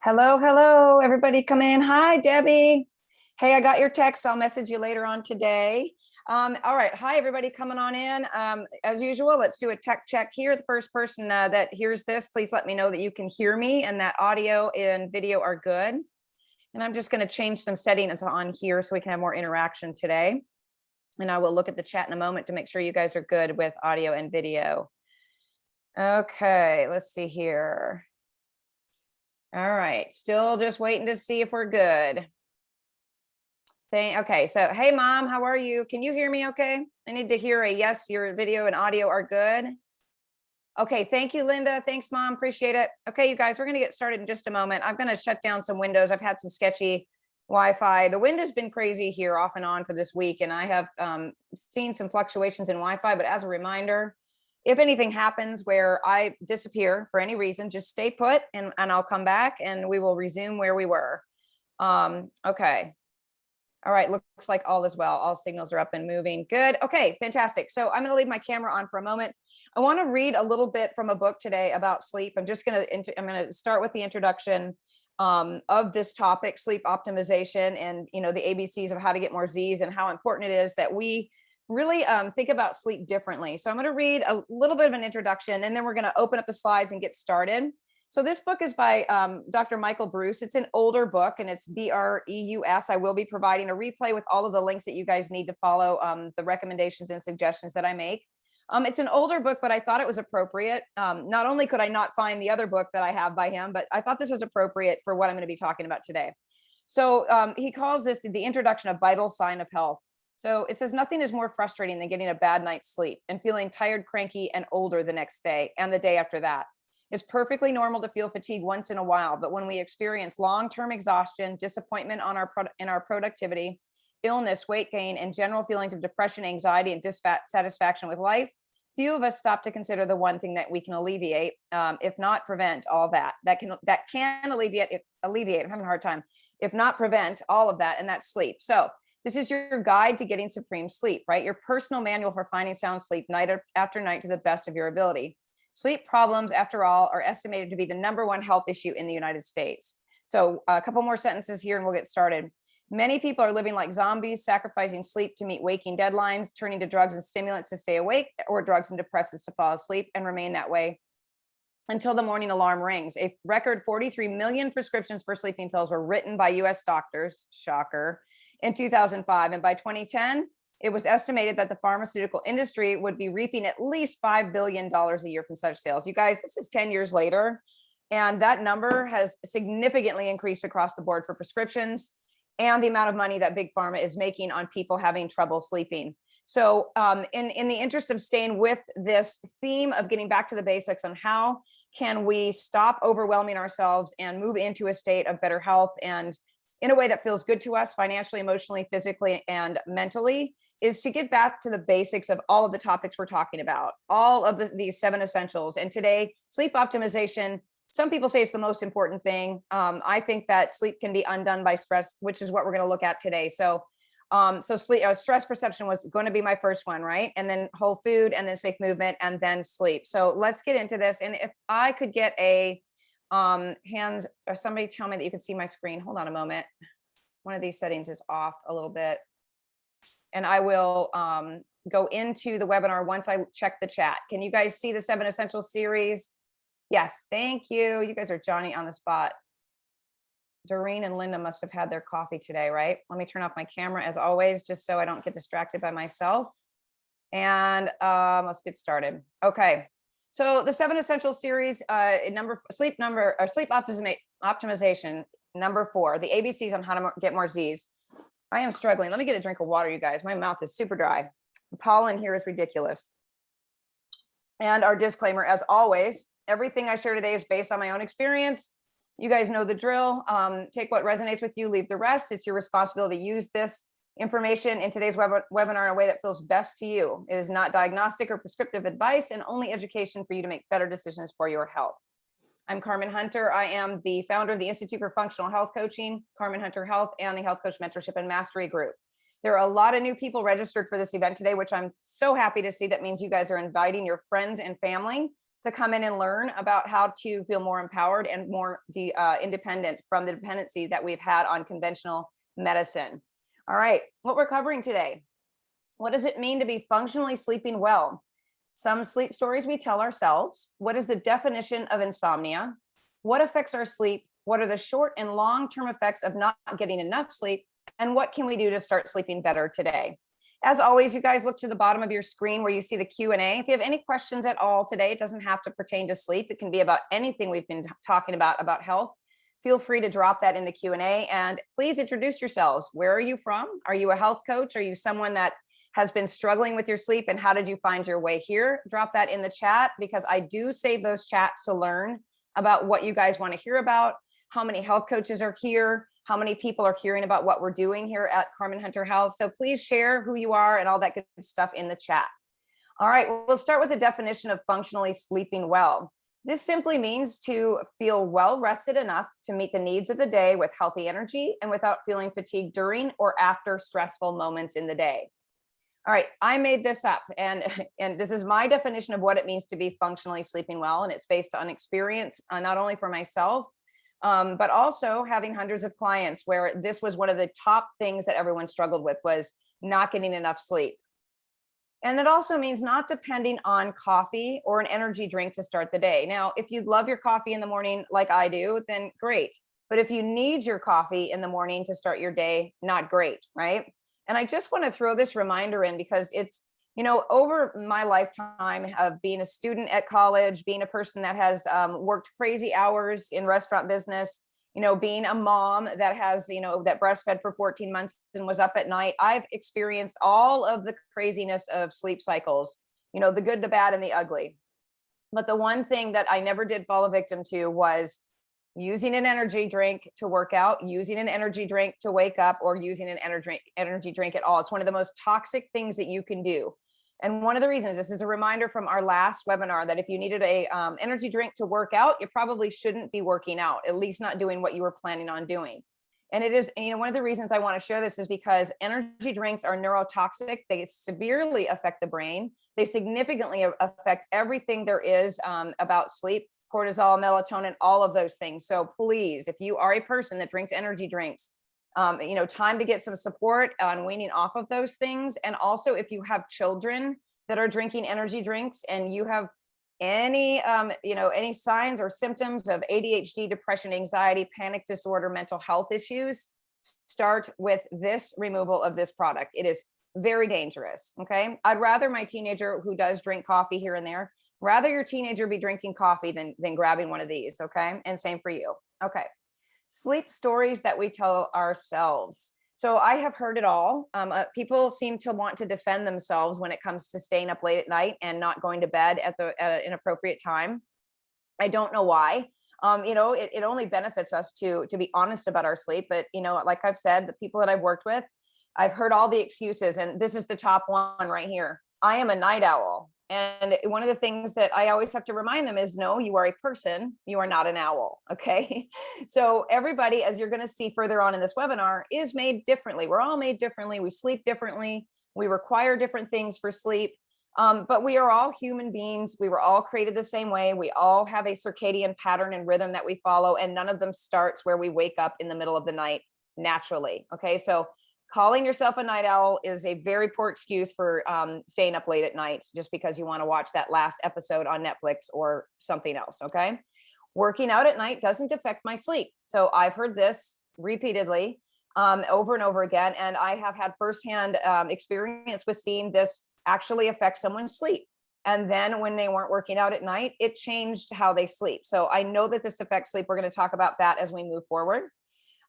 Hello, hello, everybody come in. Hi, Debbie. Hey, I got your text. I'll message you later on today. All right. Hi, everybody coming on in. As usual, let's do a tech check here. The first person that hears this, please let me know that you can hear me and that audio and video are good. And I'm just going to change some settings on here so we can have more interaction today. And I will look at the chat in a moment to make sure you guys are good with audio and video. Okay, let's see here. All right, still just waiting to see if we're good. Okay, so hey mom, how are you? Can you hear me okay? I need to hear a yes, your video and audio are good. Okay, thank you, Linda. Thanks, mom, appreciate it. Okay, you guys, we're gonna get started in just a moment. I'm gonna shut down some windows. I've had some sketchy Wi-Fi. The wind has been crazy here off and on for this week, and I have seen some fluctuations in Wi-Fi, but as a reminder, if anything happens where I disappear for any reason, just stay put and I'll come back and we will resume where we were. Okay. All right, looks like all is well. All signals are up and moving. Good. Okay, fantastic. So I'm gonna leave my camera on for a moment. I wanna read a little bit from a book today about sleep. I'm gonna start with the introduction of this topic, sleep optimization, and the ABCs of how to get more Z's and how important it is that we really think about sleep differently. So I'm going to read a little bit of an introduction, and then we're going to open up the slides and get started. So this book is by Dr. Michael Breus. It's an older book, and it's Breus. I will be providing a replay with all of the links that you guys need to follow the recommendations and suggestions that I make. It's an older book, but I thought it was appropriate. Not only could I not find the other book that I have by him, but I thought this was appropriate for what I'm going to be talking about today. So he calls this the introduction of vital sign of health. So it says nothing is more frustrating than getting a bad night's sleep and feeling tired, cranky, and older the next day and the day after that. It's perfectly normal to feel fatigue once in a while, but when we experience long-term exhaustion, disappointment in our productivity, illness, weight gain, and general feelings of depression, anxiety, and dissatisfaction with life, few of us stop to consider the one thing that we can alleviate, if not prevent all that can alleviate. I'm having a hard time. If not prevent all of that, and that's sleep. So this is your guide to getting supreme sleep, right? Your personal manual for finding sound sleep night after night to the best of your ability. Sleep problems, after all, are estimated to be the #1 health issue in the United States. So a couple more sentences here and we'll get started. Many people are living like zombies, sacrificing sleep to meet waking deadlines, turning to drugs and stimulants to stay awake, or drugs and depressants to fall asleep and remain that way until the morning alarm rings. A record 43 million prescriptions for sleeping pills were written by US doctors, shocker, in 2005. And by 2010, it was estimated that the pharmaceutical industry would be reaping at least $5 billion a year from such sales. You guys, this is 10 years later, and that number has significantly increased across the board for prescriptions and the amount of money that big pharma is making on people having trouble sleeping. So in the interest of staying with this theme of getting back to the basics on how can we stop overwhelming ourselves and move into a state of better health and in a way that feels good to us financially, emotionally, physically, and mentally, is to get back to the basics of all of the topics we're talking about, all of these 7 essentials. And today, sleep optimization, some people say it's the most important thing. I think that sleep can be undone by stress, which is what we're going to look at today. So sleep, stress perception was going to be my first one, right? And then whole food, and then safe movement, and then sleep. So let's get into this. And if I could get a hands, or somebody tell me that you can see my screen. Hold on a moment. One of these settings is off a little bit. And I will go into the webinar once I check the chat. Can you guys see the 7 Essentials series? Yes, thank you. You guys are Johnny on the spot. Doreen and Linda must have had their coffee today, right? Let me turn off my camera as always, just so I don't get distracted by myself. And let's get started. Okay, so the 7 Essentials series, sleep optimization, number 4, the ABCs on how to get more Z's. I am struggling. Let me get a drink of water, you guys. My mouth is super dry. The pollen here is ridiculous. And our disclaimer, as always, everything I share today is based on my own experience. You guys know the drill. Take what resonates with you, leave the rest. It's your responsibility to use this information in today's webinar in a way that feels best to you. It is not diagnostic or prescriptive advice, and only education for you to make better decisions for your health. I'm Carmen Hunter. I am the founder of the Institute for Functional Health Coaching, Carmen Hunter Health, and the Health Coach Mentorship and Mastery Group. There are a lot of new people registered for this event today, which I'm so happy to see. That means you guys are inviting your friends and family to come in and learn about how to feel more empowered and more independent from the dependency that we've had on conventional medicine. All right, what we're covering today. What does it mean to be functionally sleeping well? Some sleep stories we tell ourselves. What is the definition of insomnia? What affects our sleep? What are the short and long-term effects of not getting enough sleep? And what can we do to start sleeping better today? As always, you guys look to the bottom of your screen where you see the Q&A. If you have any questions at all today, it doesn't have to pertain to sleep. It can be about anything we've been talking about health. Feel free to drop that in the Q&A, and please introduce yourselves. Where are you from? Are you a health coach? Are you someone that has been struggling with your sleep, and how did you find your way here? Drop that in the chat, because I do save those chats to learn about what you guys want to hear about, how many health coaches are here, how many people are hearing about what we're doing here at Carmen Hunter Health. So please share who you are and all that good stuff in the chat. All right, we'll start with the definition of functionally sleeping well. This simply means to feel well rested enough to meet the needs of the day with healthy energy and without feeling fatigued during or after stressful moments in the day. All right, I made this up, and this is my definition of what it means to be functionally sleeping well, and it's based on experience, not only for myself, but also having hundreds of clients where this was one of the top things that everyone struggled with, was not getting enough sleep. And it also means not depending on coffee or an energy drink to start the day. Now, if you love your coffee in the morning like I do, then great. But if you need your coffee in the morning to start your day, not great, right? And I just want to throw this reminder in, because it's, over my lifetime of being a student at college, being a person that has worked crazy hours in restaurant business, being a mom that has, that breastfed for 14 months and was up at night, I've experienced all of the craziness of sleep cycles, the good, the bad, and the ugly. But the one thing that I never did fall a victim to was using an energy drink to work out, using an energy drink to wake up, or using an energy drink at all. It's one of the most toxic things that you can do. And one of the reasons, this is a reminder from our last webinar, that if you needed a energy drink to work out, you probably shouldn't be working out, at least not doing what you were planning on doing. And it is, one of the reasons I want to share this is because energy drinks are neurotoxic. They severely affect the brain. They significantly affect everything there is about sleep, cortisol, melatonin, all of those things. So please, if you are a person that drinks energy drinks, time to get some support on weaning off of those things. And also, if you have children that are drinking energy drinks and you have any, any signs or symptoms of ADHD, depression, anxiety, panic disorder, mental health issues, start with this removal of this product. It is very dangerous. Okay. I'd rather my teenager who does drink coffee here and there, rather your teenager be drinking coffee than grabbing one of these. Okay. And same for you. Okay. Sleep stories that we tell ourselves. So I have heard it all. People seem to want to defend themselves when it comes to staying up late at night and not going to bed at an appropriate time. I don't know why. It only benefits us to be honest about our sleep. But, like I've said, the people that I've worked with, I've heard all the excuses, and this is the top one right here. I am a night owl. And one of the things that I always have to remind them is, no, you are a person, you are not an owl. Okay. So everybody, as you're going to see further on in this webinar, is made differently. We're all made differently. We sleep differently. We require different things for sleep. But we are all human beings. We were all created the same way. We all have a circadian pattern and rhythm that we follow, and none of them starts where we wake up in the middle of the night naturally. Okay. So calling yourself a night owl is a very poor excuse for staying up late at night just because you want to watch that last episode on Netflix or something else. Okay. Working out at night doesn't affect my sleep. So I've heard this repeatedly over and over again. And I have had firsthand experience with seeing this actually affect someone's sleep. And then when they weren't working out at night, it changed how they sleep. So I know that this affects sleep. We're going to talk about that as we move forward.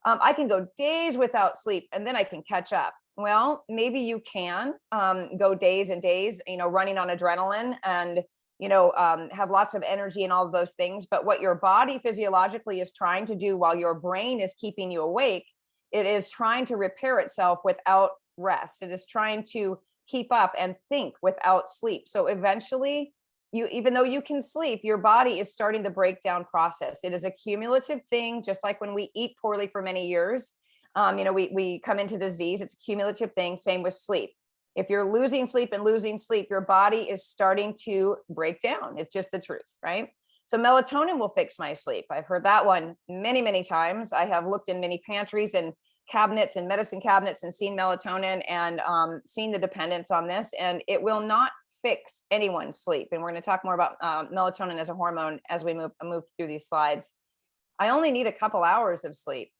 I can go days without sleep and then I can catch up. Well, maybe you can go days and days, running on adrenaline and, have lots of energy and all of those things. But what your body physiologically is trying to do while your brain is keeping you awake, it is trying to repair itself without rest. It is trying to keep up and think without sleep. So eventually, even though you can sleep, your body is starting the breakdown process. It is a cumulative thing, just like when we eat poorly for many years, we come into disease. It's a cumulative thing. Same with sleep. If you're losing sleep and losing sleep, your body is starting to break down. It's just the truth, right? So melatonin will fix my sleep. I've heard that one many, many times. I have looked in many pantries and cabinets and medicine cabinets and seen melatonin and seen the dependence on this, and it will not fix anyone's sleep. And we're going to talk more about melatonin as a hormone as we move through these slides. I only need a couple hours of sleep.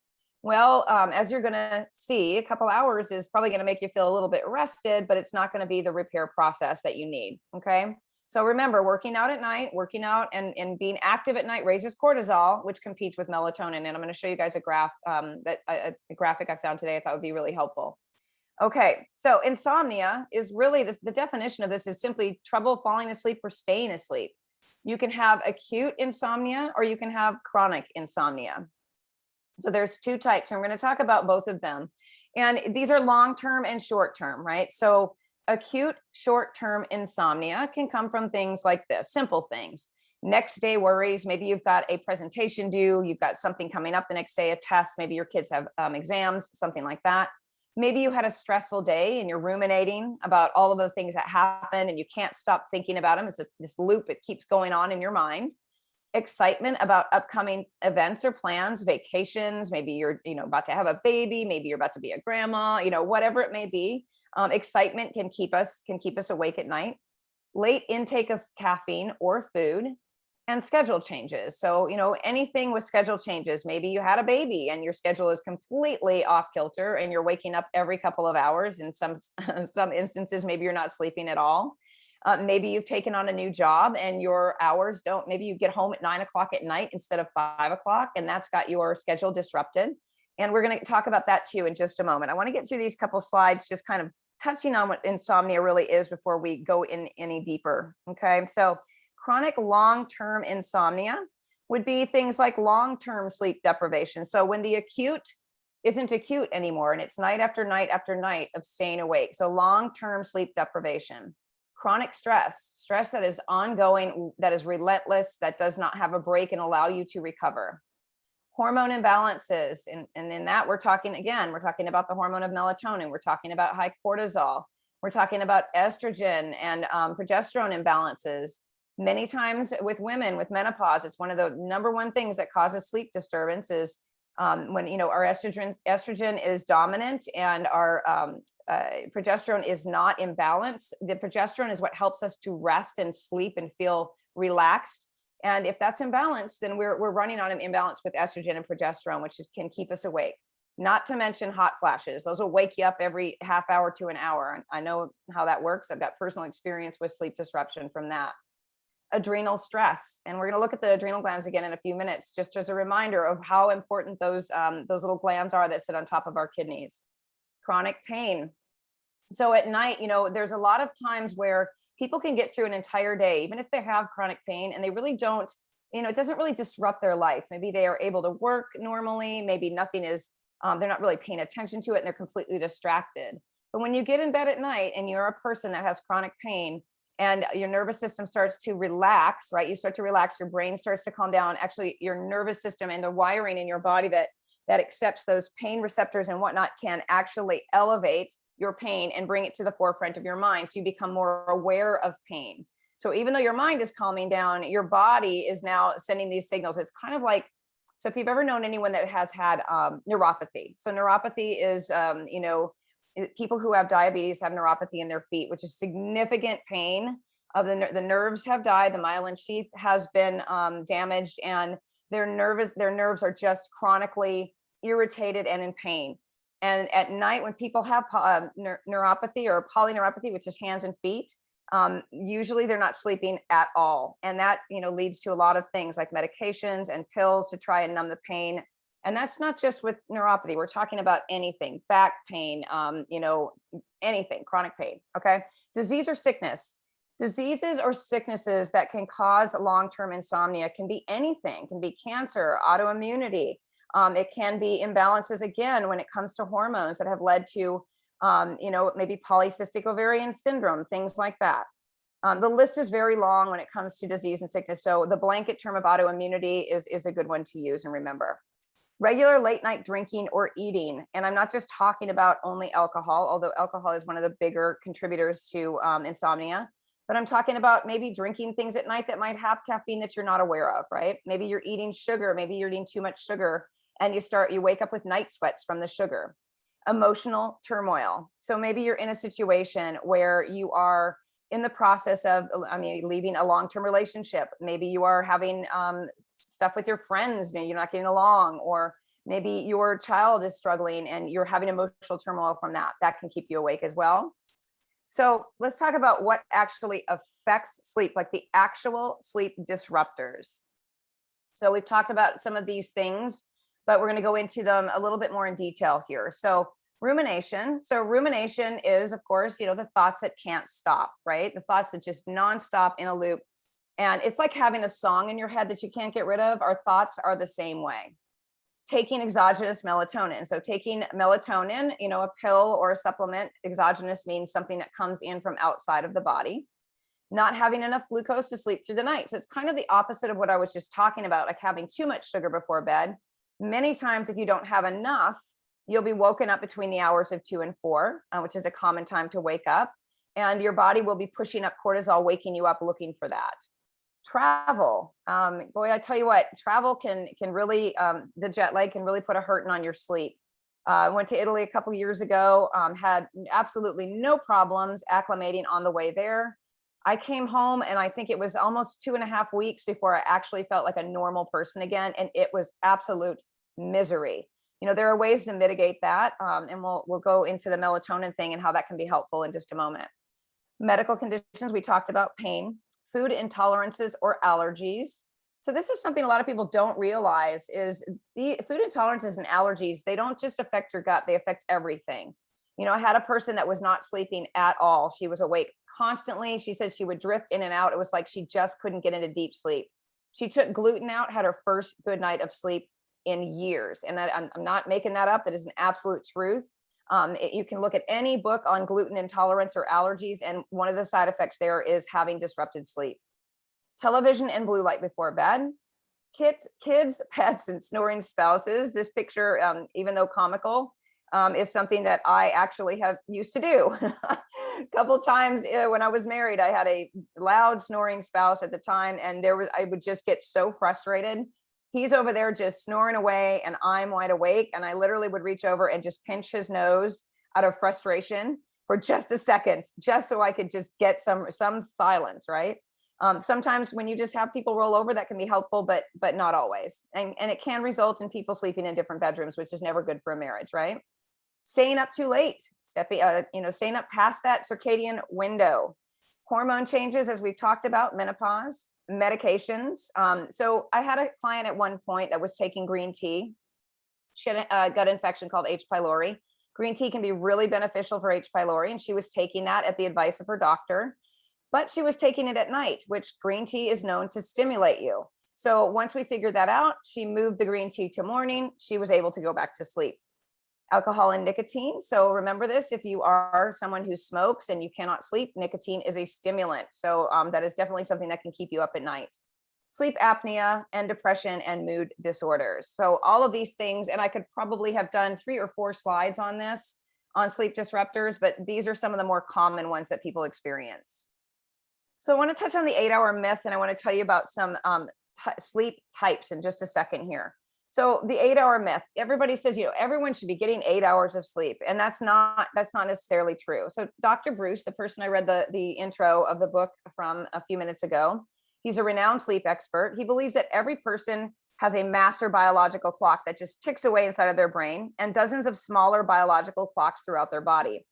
Well, as you're going to see, a couple hours is probably going to make you feel a little bit rested, but it's not going to be the repair process that you need. Okay. So remember, working out at night, and being active at night raises cortisol, which competes with melatonin. And I'm going to show you guys a graph, a graphic I found today. I thought would be really helpful. Okay, so insomnia is really the definition of this is simply trouble falling asleep or staying asleep. You can have acute insomnia or you can have chronic insomnia. So there's two types, and we're going to talk about both of them. And these are long-term and short-term, right? So acute short-term insomnia can come from things like this, simple things. Next day worries, maybe you've got a presentation due, you've got something coming up the next day, a test, maybe your kids have exams, something like that. Maybe you had a stressful day and you're ruminating about all of the things that happened and you can't stop thinking about them. It's this loop, it keeps going on in your mind. Excitement about upcoming events or plans, vacations, maybe you're about to have a baby, maybe you're about to be a grandma, whatever it may be. Excitement can keep us awake at night. Late intake of caffeine or food, and schedule changes. So, anything with schedule changes, maybe you had a baby and your schedule is completely off kilter and you're waking up every couple of hours. In some instances, maybe you're not sleeping at all. Maybe you've taken on a new job and your hours maybe you get home at 9 o'clock at night instead of 5 o'clock, and that's got your schedule disrupted. And we're going to talk about that too in just a moment. I want to get through these couple slides, just kind of touching on what insomnia really is before we go in any deeper. Okay. So chronic long-term insomnia would be things like long-term sleep deprivation. So when the acute isn't acute anymore and it's night after night after night of staying awake. So long-term sleep deprivation. Chronic stress that is ongoing, that is relentless, that does not have a break and allow you to recover. Hormone imbalances. And in that, we're talking about the hormone of melatonin. We're talking about high cortisol. We're talking about estrogen and progesterone imbalances. Many times with women with menopause, it's one of the number one things that causes sleep disturbance is when our estrogen is dominant and our progesterone is not imbalanced. The progesterone is what helps us to rest and sleep and feel relaxed. And if that's imbalanced, then we're running on an imbalance with estrogen and progesterone, which can keep us awake. Not to mention hot flashes. Those will wake you up every half hour to an hour. I know how that works. I've got personal experience with sleep disruption from that. Adrenal stress. And we're going to look at the adrenal glands again in a few minutes, just as a reminder of how important those little glands are that sit on top of our kidneys. Chronic pain. So at night, there's a lot of times where people can get through an entire day, even if they have chronic pain, and they really don't, it doesn't really disrupt their life. Maybe they are able to work normally. Maybe nothing is, they're not really paying attention to it and they're completely distracted. But when you get in bed at night and you're a person that has chronic pain and your nervous system starts to relax, right? You start to relax, your brain starts to calm down. Actually, your nervous system and the wiring in your body that accepts those pain receptors and whatnot can actually elevate your pain and bring it to the forefront of your mind. So you become more aware of pain. So even though your mind is calming down, your body is now sending these signals. It's kind of like, so if you've ever known anyone that has had neuropathy. So neuropathy is, people who have diabetes have neuropathy in their feet, which is significant pain of the nerves have died. The myelin sheath has been damaged, and their nerves are just chronically irritated and in pain. And at night, when people have neuropathy or polyneuropathy, which is hands and feet, usually they're not sleeping at all. And that, leads to a lot of things like medications and pills to try and numb the pain. And that's not just with neuropathy. We're talking about anything, back pain, anything, chronic pain. Okay. Disease or sickness. Diseases or sicknesses that can cause long-term insomnia can be anything, can be cancer, autoimmunity. It can be imbalances again when it comes to hormones that have led to, maybe polycystic ovarian syndrome, things like that. The list is very long when it comes to disease and sickness. So the blanket term of autoimmunity is a good one to use and remember. Regular late night drinking or eating. And I'm not just talking about only alcohol, although alcohol is one of the bigger contributors to insomnia, but I'm talking about maybe drinking things at night that might have caffeine that you're not aware of, right? Maybe you're eating sugar, maybe you're eating too much sugar and you wake up with night sweats from the sugar. Emotional turmoil. So maybe you're in a situation where you are in the process of, leaving a long-term relationship. Maybe you are having stuff with your friends and you're not getting along, or maybe your child is struggling and you're having emotional turmoil from that. That can keep you awake as well. So let's talk about what actually affects sleep, like the actual sleep disruptors. So we've talked about some of these things, but we're going to go into them a little bit more in detail here. So rumination. So rumination is, of course, the thoughts that can't stop, right? The thoughts that just nonstop in a loop. And it's like having a song in your head that you can't get rid of. Our thoughts are the same way. Taking exogenous melatonin. So taking melatonin, a pill or a supplement. Exogenous means something that comes in from outside of the body. Not having enough glucose to sleep through the night. So it's kind of the opposite of what I was just talking about, like having too much sugar before bed. Many times, if you don't have enough, you'll be woken up between the hours of 2 and 4, which is a common time to wake up. And your body will be pushing up cortisol, waking you up looking for that. Travel. Boy, I tell you what, travel can really, the jet lag can really put a hurting on your sleep. I went to Italy a couple of years ago, had absolutely no problems acclimating on the way there. I came home and I think it was almost 2.5 weeks before I actually felt like a normal person again. And it was absolute misery. There are ways to mitigate that. And we'll go into the melatonin thing and how that can be helpful in just a moment. Medical conditions, we talked about pain, food intolerances or allergies. So this is something a lot of people don't realize is the food intolerances and allergies, they don't just affect your gut, they affect everything. I had a person that was not sleeping at all. She was awake constantly. She said she would drift in and out. It was like she just couldn't get into deep sleep. She took gluten out, had her first good night of sleep in years. And I'm not making that up. That is an absolute truth. You can look at any book on gluten intolerance or allergies, and one of the side effects there is having disrupted sleep. Television and blue light before bed. Kids, pets, and snoring spouses. This picture, even though comical, is something that I actually have used to do. A couple times when I was married, I had a loud snoring spouse at the time, and I would just get so frustrated. He's over there just snoring away and I'm wide awake, and I literally would reach over and just pinch his nose out of frustration for just a second, just so I could just get some silence, right? Sometimes when you just have people roll over, that can be helpful, but not always. And it can result in people sleeping in different bedrooms, which is never good for a marriage, right? Staying up too late, staying up past that circadian window. Hormone changes, as we've talked about, menopause, medications. So I had a client at one point that was taking green tea. She had a gut infection called H. pylori. Green tea can be really beneficial for H. pylori, and she was taking that at the advice of her doctor, but she was taking it at night, which green tea is known to stimulate you. So once we figured that out, she moved the green tea to morning. She was able to go back to sleep. Alcohol and nicotine. So remember this, if you are someone who smokes and you cannot sleep, nicotine is a stimulant. So that is definitely something that can keep you up at night. Sleep apnea and depression and mood disorders. So all of these things, and I could probably have done 3 or 4 slides on this, on sleep disruptors, but these are some of the more common ones that people experience. So I want to touch on the 8-hour myth, and I want to tell you about some sleep types in just a second here. So the 8-hour myth, everybody says, everyone should be getting 8 hours of sleep. And that's not necessarily true. So Dr. Bruce, the person I read the intro of the book from a few minutes ago, he's a renowned sleep expert. He believes that every person has a master biological clock that just ticks away inside of their brain, and dozens of smaller biological clocks throughout their body.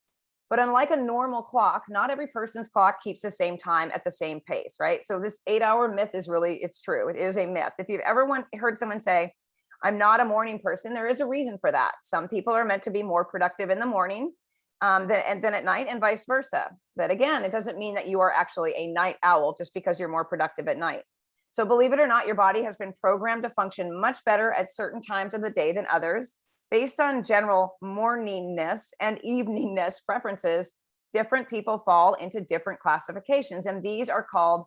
But unlike a normal clock, not every person's clock keeps the same time at the same pace, right? So this 8-hour myth is it's true. It is a myth. If you've ever heard someone say, I'm not a morning person, there is a reason for that. Some people are meant to be more productive in the morning than at night, and vice versa. But again, it doesn't mean that you are actually a night owl just because you're more productive at night. So believe it or not, your body has been programmed to function much better at certain times of the day than others. Based on general morningness and eveningness preferences, different people fall into different classifications, and these are called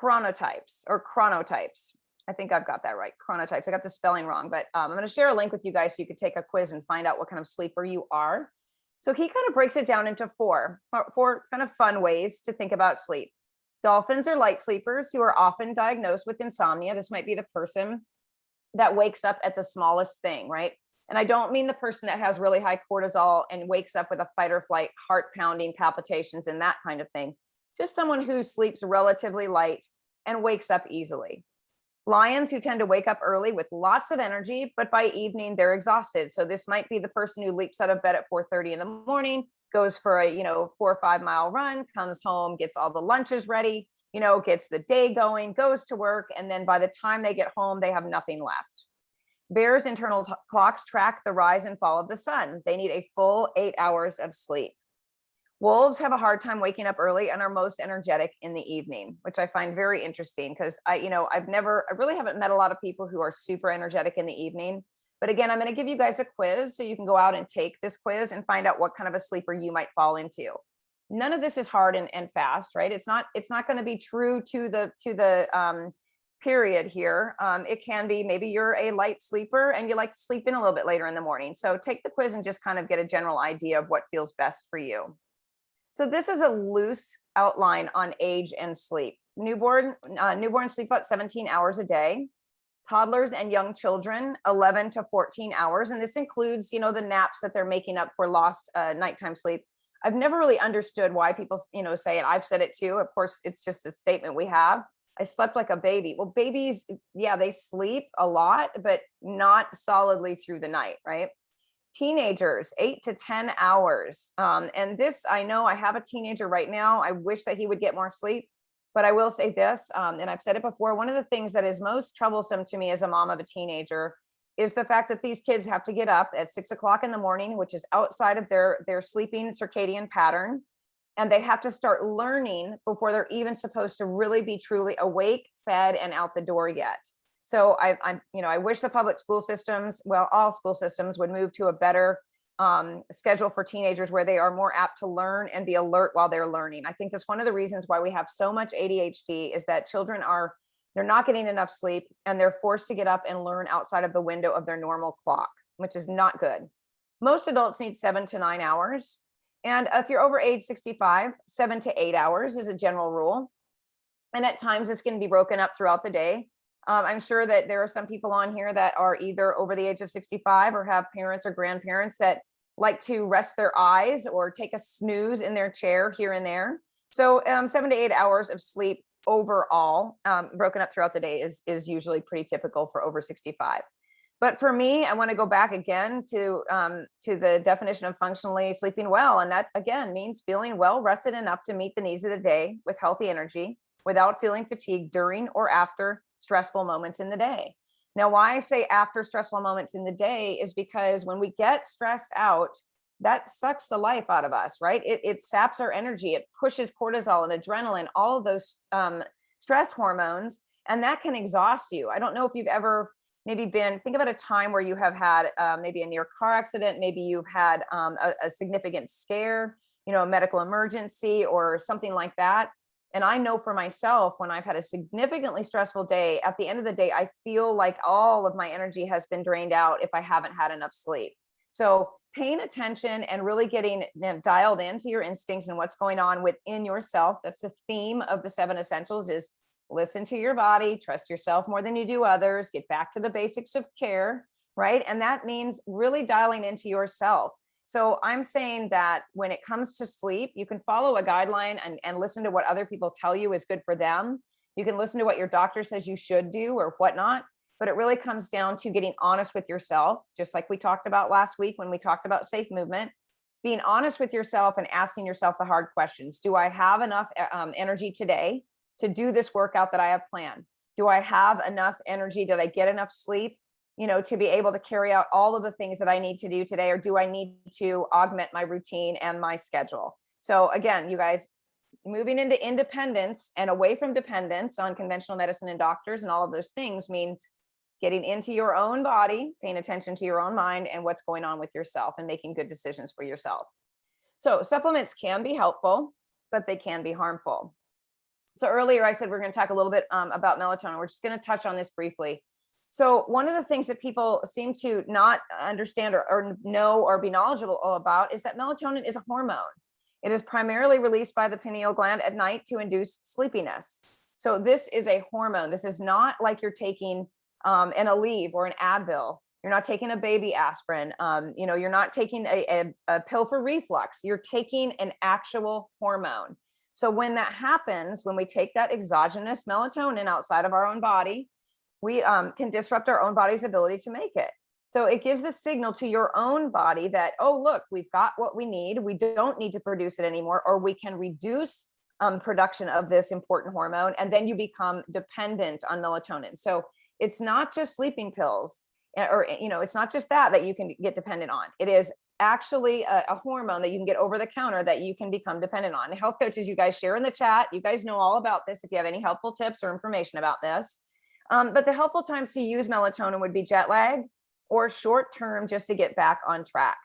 chronotypes or chronotypes. I think I've got that right. Chronotypes. I got the spelling wrong, but I'm going to share a link with you guys so you could take a quiz and find out what kind of sleeper you are. So he kind of breaks it down into four kind of fun ways to think about sleep. Dolphins are light sleepers who are often diagnosed with insomnia. This might be the person that wakes up at the smallest thing, right? And I don't mean the person that has really high cortisol and wakes up with a fight or flight, heart pounding, palpitations, and that kind of thing. Just someone who sleeps relatively light and wakes up easily. Lions who tend to wake up early with lots of energy, but by evening they're exhausted. So this might be the person who leaps out of bed at 4:30 in the morning, goes for a 4 or 5 mile run, comes home, gets all the lunches ready, gets the day going, goes to work, and then by the time they get home, they have nothing left. Bears' internal clocks track the rise and fall of the sun. They need a full 8 hours of sleep. Wolves have a hard time waking up early and are most energetic in the evening, which I find very interesting because I really haven't met a lot of people who are super energetic in the evening. But again, I'm going to give you guys a quiz so you can go out and take this quiz and find out what kind of a sleeper you might fall into. None of this is hard and fast, right? It's not going to be true to the period here. It can be maybe you're a light sleeper and you like to sleep in a little bit later in the morning. So take the quiz and just kind of get a general idea of what feels best for you. So this is a loose outline on age and sleep. Newborns sleep about 17 hours a day. Toddlers and young children, 11 to 14 hours. And this includes, the naps that they're making up for lost nighttime sleep. I've never really understood why people, say it. I've said it too. Of course, it's just a statement we have. I slept like a baby. Well, babies, yeah, they sleep a lot, but not solidly through the night, right? Teenagers, 8 to 10 hours. And this, I know I have a teenager right now. I wish that he would get more sleep, but I will say this, and I've said it before, one of the things that is most troublesome to me as a mom of a teenager is the fact that these kids have to get up at 6 o'clock in the morning, which is outside of their sleeping circadian pattern. And they have to start learning before they're even supposed to really be truly awake, fed, and out the door yet. So I wish the public school systems, well, all school systems would move to a better schedule for teenagers where they are more apt to learn and be alert while they're learning. I think that's one of the reasons why we have so much ADHD is that children they're not getting enough sleep and they're forced to get up and learn outside of the window of their normal clock, which is not good. Most adults need 7 to 9 hours. And if you're over age 65, 7 to 8 hours is a general rule. And at times it's going to be broken up throughout the day. I'm sure that there are some people on here that are either over the age of 65 or have parents or grandparents that like to rest their eyes or take a snooze in their chair here and there. So 7 to 8 hours of sleep overall, broken up throughout the day is usually pretty typical for over 65. But for me, I want to go back again to the definition of functionally sleeping well. And that, again, means feeling well rested enough to meet the needs of the day with healthy energy without feeling fatigued during or after stressful moments in the day. Now, why I say after stressful moments in the day is because when we get stressed out, that sucks the life out of us, right? It saps our energy. It pushes cortisol and adrenaline, all of those stress hormones, and that can exhaust you. I don't know if you've ever think about a time where you have had maybe a near car accident, maybe you've had a significant scare, a medical emergency or something like that. And I know for myself, when I've had a significantly stressful day, at the end of the day, I feel like all of my energy has been drained out if I haven't had enough sleep. So paying attention and really getting dialed into your instincts and what's going on within yourself. That's the theme of the 7 essentials is listen to your body, trust yourself more than you do others, get back to the basics of care, right? And that means really dialing into yourself. So I'm saying that when it comes to sleep, you can follow a guideline and listen to what other people tell you is good for them. You can listen to what your doctor says you should do or whatnot, but it really comes down to getting honest with yourself, just like we talked about last week when we talked about safe movement, being honest with yourself and asking yourself the hard questions. Do I have enough energy today to do this workout that I have planned? Do I have enough energy? Did I get enough sleep, to be able to carry out all of the things that I need to do today? Or do I need to augment my routine and my schedule? So again, you guys, moving into independence and away from dependence on conventional medicine and doctors and all of those things means getting into your own body, paying attention to your own mind and what's going on with yourself and making good decisions for yourself. So supplements can be helpful, but they can be harmful. So earlier I said we're going to talk a little bit about melatonin. We're just going to touch on this briefly. So one of the things that people seem to not understand or know or be knowledgeable about is that melatonin is a hormone. It is primarily released by the pineal gland at night to induce sleepiness. So this is a hormone. This is not like you're taking an Aleve or an Advil. You're not taking a baby aspirin. You're not taking a pill for reflux. You're taking an actual hormone. So when that happens, when we take that exogenous melatonin outside of our own body, we can disrupt our own body's ability to make it. So it gives the signal to your own body that, oh, look, we've got what we need. We don't need to produce it anymore, or we can reduce production of this important hormone. And then you become dependent on melatonin. So it's not just sleeping pills, or, it's not just that you can get dependent on. It is actually a hormone that you can get over the counter that you can become dependent on. Health coaches, you guys share in the chat. You guys know all about this if you have any helpful tips or information about this. But the helpful times to use melatonin would be jet lag or short term, just to get back on track.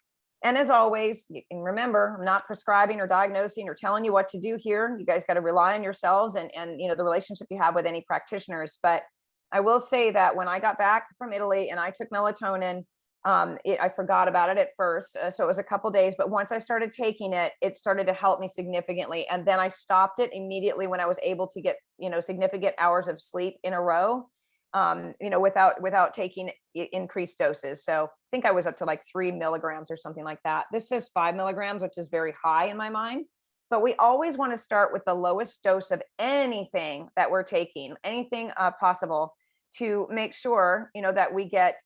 And as always, you can remember, I'm not prescribing or diagnosing or telling you what to do here. You guys got to rely on yourselves and the relationship you have with any practitioners. But I will say that when I got back from Italy and I took melatonin, I forgot about it at first. So it was a couple days, but once I started taking it, it started to help me significantly. And then I stopped it immediately when I was able to get, significant hours of sleep in a row, without taking increased doses. So I think I was up to like 3 milligrams or something like that. This is 5 milligrams, which is very high in my mind. But we always want to start with the lowest dose of anything that we're taking, anything possible, to make sure, that we get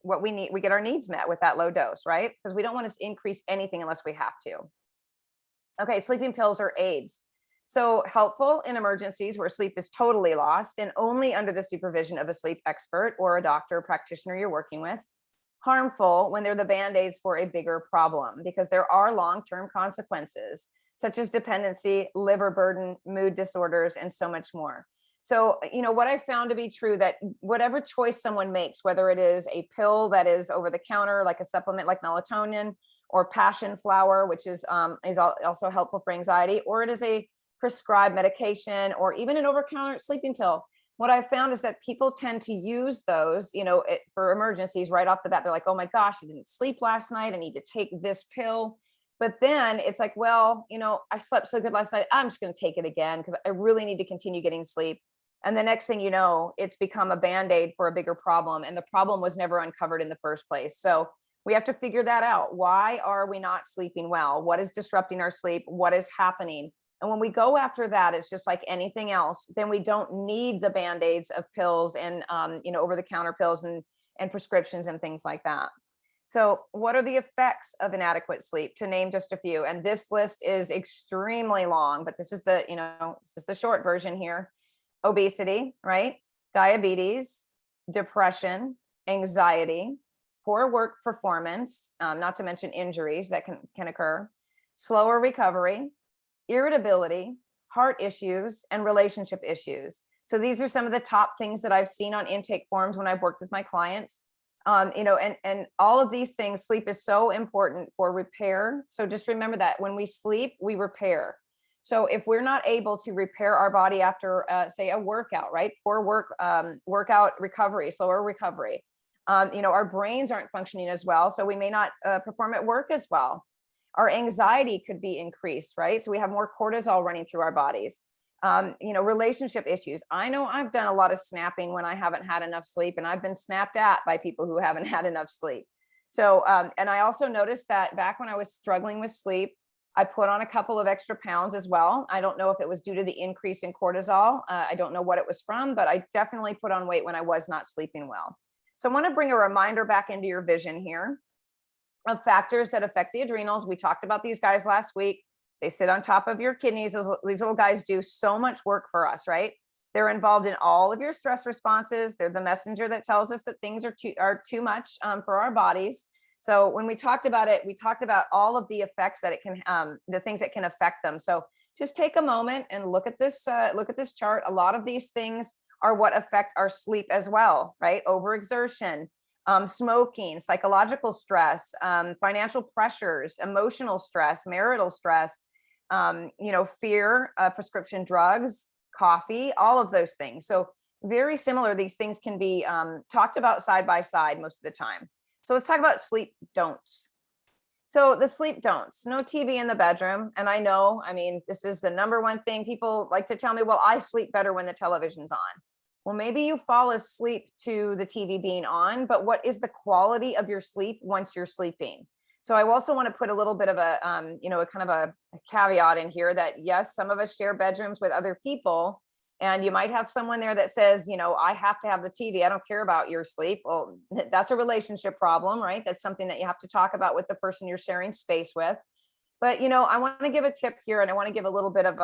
what we need, we get our needs met with that low dose, right? Because we don't want to increase anything unless we have to. Okay, sleeping pills or aids. So helpful in emergencies where sleep is totally lost and only under the supervision of a sleep expert or a doctor or practitioner you're working with. Harmful when they're the band-aids for a bigger problem, because there are long-term consequences, such as dependency, liver burden, mood disorders, and so much more. So, what I found to be true, that whatever choice someone makes, whether it is a pill that is over the counter, like a supplement like melatonin, or passion flower, which is also helpful for anxiety, or it is a prescribed medication, or even an over-the-counter sleeping pill, what I found is that people tend to use those, for emergencies right off the bat. They're like, oh my gosh, I didn't sleep last night. I need to take this pill. But then it's like, well, I slept so good last night. I'm just going to take it again because I really need to continue getting sleep. And the next thing you know, it's become a band-aid for a bigger problem. And the problem was never uncovered in the first place. So we have to figure that out. Why are we not sleeping well? What is disrupting our sleep? What is happening? And when we go after that, it's just like anything else. Then we don't need the band-aids of pills and, over-the-counter pills and prescriptions and things like that. So what are the effects of inadequate sleep, to name just a few? And this list is extremely long, but this is the short version here. Obesity, right? Diabetes, depression, anxiety, poor work performance, not to mention injuries that can occur, slower recovery, irritability, heart issues, and relationship issues. So these are some of the top things that I've seen on intake forms when I've worked with my clients. And all of these things, sleep is so important for repair. So just remember that when we sleep, we repair. So if we're not able to repair our body after, say, a workout, right? Poor workout recovery, slower recovery. Our brains aren't functioning as well, so we may not perform at work as well. Our anxiety could be increased, right? So we have more cortisol running through our bodies. Relationship issues. I know I've done a lot of snapping when I haven't had enough sleep, and I've been snapped at by people who haven't had enough sleep. So, and I also noticed that back when I was struggling with sleep, I put on a couple of extra pounds as well. I don't know if it was due to the increase in cortisol. I don't know what it was from, but I definitely put on weight when I was not sleeping well. So I want to bring a reminder back into your vision here of factors that affect the adrenals. We talked about these guys last week. They sit on top of your kidneys. These little guys do so much work for us, right? They're involved in all of your stress responses. They're the messenger that tells us that things are too much for our bodies. So when we talked about it, we talked about all of the effects that it can, the things that can affect them. So just take a moment and look at this chart. A lot of these things are what affect our sleep as well, right? Overexertion, smoking, psychological stress, financial pressures, emotional stress, marital stress, fear, prescription drugs, coffee, all of those things. So very similar. These things can be talked about side by side most of the time. So let's talk about sleep don'ts. So the sleep don'ts, no TV in the bedroom. And I know, I mean, this is the number one thing people like to tell me, well, I sleep better when the television's on. Well, maybe you fall asleep to the TV being on, but what is the quality of your sleep once you're sleeping? So I also want to put a little bit of a, a kind of a caveat in here that yes, some of us share bedrooms with other people, and you might have someone there that says, I have to have the TV. I don't care about your sleep. Well, that's a relationship problem, right? That's something that you have to talk about with the person you're sharing space with. But, I want to give a tip here, and I want to give a little bit of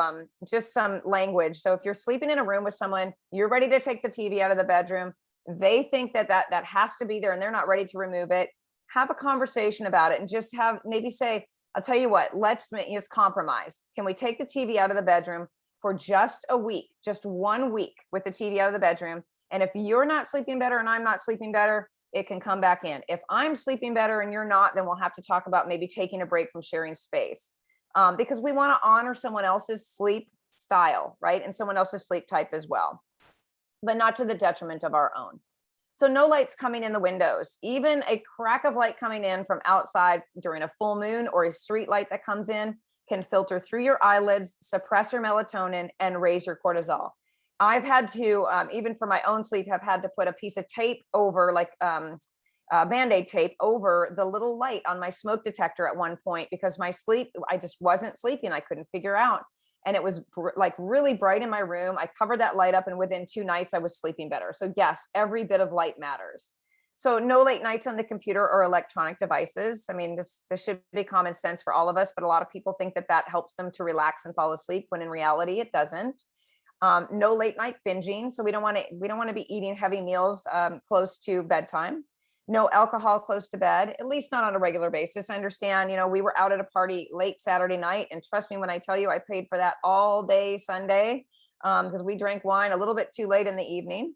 just some language. So if you're sleeping in a room with someone, you're ready to take the TV out of the bedroom. They think that has to be there and they're not ready to remove it. Have a conversation about it and just maybe say, I'll tell you what, let's compromise. Can we take the TV out of the bedroom for just a week, just 1 week with the TV out of the bedroom? And if you're not sleeping better and I'm not sleeping better, it can come back in. If I'm sleeping better and you're not, then we'll have to talk about maybe taking a break from sharing space, because we want to honor someone else's sleep style, right? And someone else's sleep type as well, but not to the detriment of our own. So no lights coming in the windows. Even a crack of light coming in from outside during a full moon or a street light that comes in can filter through your eyelids, suppress your melatonin, and raise your cortisol. I've had to, even for my own sleep, have had to put a piece of tape over, like Band-Aid tape over the little light on my smoke detector at one point, because my sleep, I just wasn't sleeping. I couldn't figure out. And it was like really bright in my room. I covered that light up, and within 2 nights, I was sleeping better. So yes, every bit of light matters. So no late nights on the computer or electronic devices. I mean, this should be common sense for all of us, but a lot of people think that helps them to relax and fall asleep, when in reality, it doesn't. No late night binging. So we don't want to be eating heavy meals close to bedtime. No alcohol close to bed, at least not on a regular basis. I understand, we were out at a party late Saturday night, and trust me when I tell you, I paid for that all day Sunday, because we drank wine a little bit too late in the evening.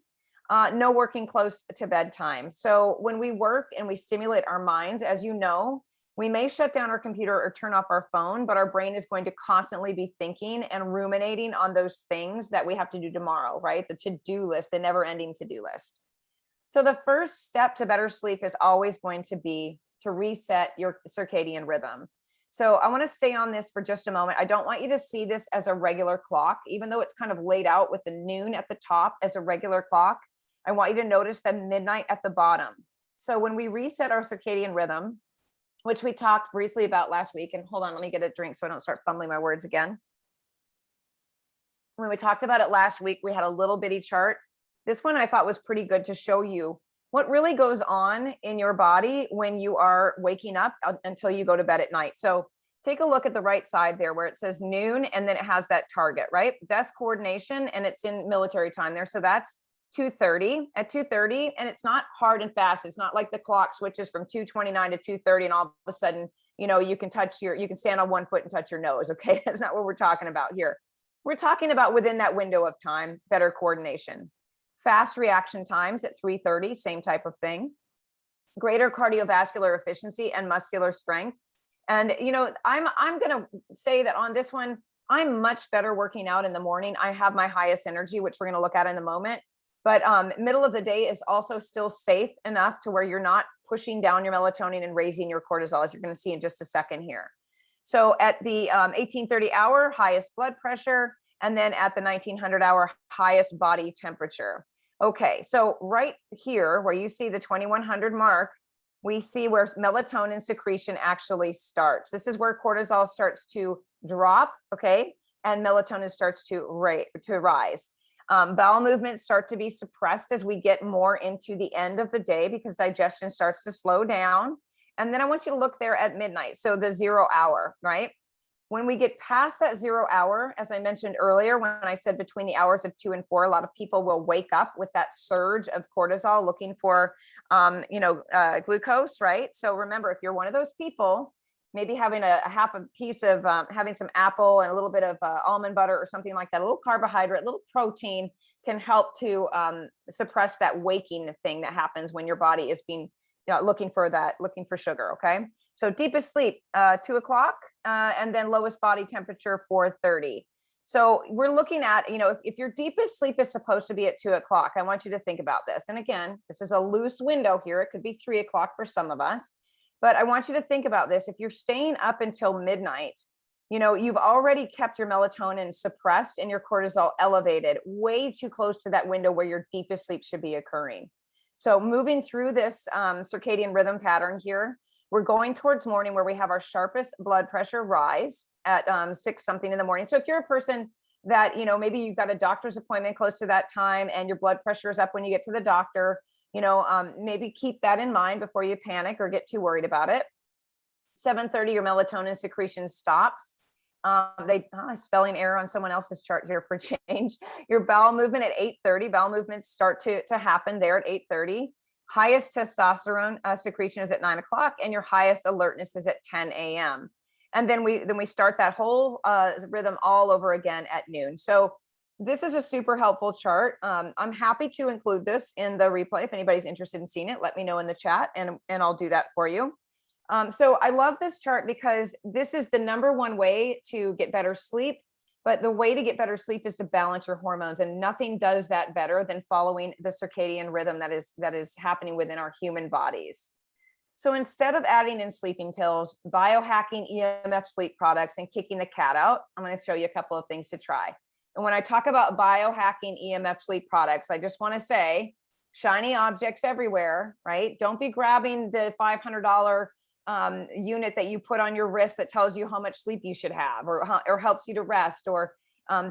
No working close to bedtime. So when we work and we stimulate our minds, as you know, we may shut down our computer or turn off our phone, but our brain is going to constantly be thinking and ruminating on those things that we have to do tomorrow, right? The to-do list, the never-ending to-do list. So the first step to better sleep is always going to be to reset your circadian rhythm. So I want to stay on this for just a moment. I don't want you to see this as a regular clock, even though it's kind of laid out with the noon at the top as a regular clock. I want you to notice the midnight at the bottom. So when we reset our circadian rhythm, which we talked briefly about last week, and hold on, let me get a drink so I don't start fumbling my words again. When we talked about it last week, we had a little bitty chart. This one I thought was pretty good to show you what really goes on in your body when you are waking up until you go to bed at night. So take a look at the right side there where it says noon, and then it has that target, right? That's coordination, and it's in military time there. So that's 2:30 at 2:30, and it's not hard and fast. It's not like the clock switches from 2:29 to 2:30 and all of a sudden, you can stand on one foot and touch your nose. Okay. That's not what we're talking about here. We're talking about within that window of time, better coordination. Fast reaction times at 3:30, same type of thing. Greater cardiovascular efficiency and muscular strength. And, I'm going to say that on this one, I'm much better working out in the morning. I have my highest energy, which we're going to look at in a moment. But middle of the day is also still safe enough to where you're not pushing down your melatonin and raising your cortisol, as you're going to see in just a second here. So at the 1830 hour, highest blood pressure, and then at the 1900 hour, highest body temperature. Okay, so right here where you see the 2100 mark, we see where melatonin secretion actually starts. This is where cortisol starts to drop, okay, and melatonin starts to rise. Bowel movements start to be suppressed as we get more into the end of the day, because digestion starts to slow down. And then I want you to look there at midnight. So the 0 hour, right? When we get past that 0 hour, as I mentioned earlier, when I said between the hours of 2 and 4, a lot of people will wake up with that surge of cortisol looking for, glucose, right? So remember, if you're one of those people, maybe having a half a piece of, having some apple and a little bit of almond butter or something like that, a little carbohydrate, a little protein can help to suppress that waking thing that happens when your body is being, looking for sugar. Okay. So deepest sleep, 2 o'clock, and then lowest body temperature, 4:30. So we're looking at, if your deepest sleep is supposed to be at 2 o'clock, I want you to think about this. And again, this is a loose window here. It could be 3 o'clock for some of us, but I want you to think about this. If you're staying up until midnight, you've already kept your melatonin suppressed and your cortisol elevated way too close to that window where your deepest sleep should be occurring. So moving through this circadian rhythm pattern here, we're going towards morning where we have our sharpest blood pressure rise at 6 something in the morning. So if you're a person that, maybe you've got a doctor's appointment close to that time and your blood pressure is up when you get to the doctor, maybe keep that in mind before you panic or get too worried about it. 7:30, your melatonin secretion stops. Spelling error on someone else's chart here for change. Your bowel movement at 8:30, bowel movements start to happen there at 8:30. Highest testosterone secretion is at 9 o'clock, and your highest alertness is at 10 a.m. And then we start that whole rhythm all over again at noon. So this is a super helpful chart. I'm happy to include this in the replay. If anybody's interested in seeing it, let me know in the chat and I'll do that for you. So I love this chart because this is the #1 way to get better sleep. But the way to get better sleep is to balance your hormones, and nothing does that better than following the circadian rhythm that is happening within our human bodies. So instead of adding in sleeping pills, biohacking EMF sleep products, and kicking the cat out, I'm going to show you a couple of things to try. And when I talk about biohacking EMF sleep products, I just want to say shiny objects everywhere, right? Don't be grabbing the $500 unit that you put on your wrist that tells you how much sleep you should have or helps you to rest, or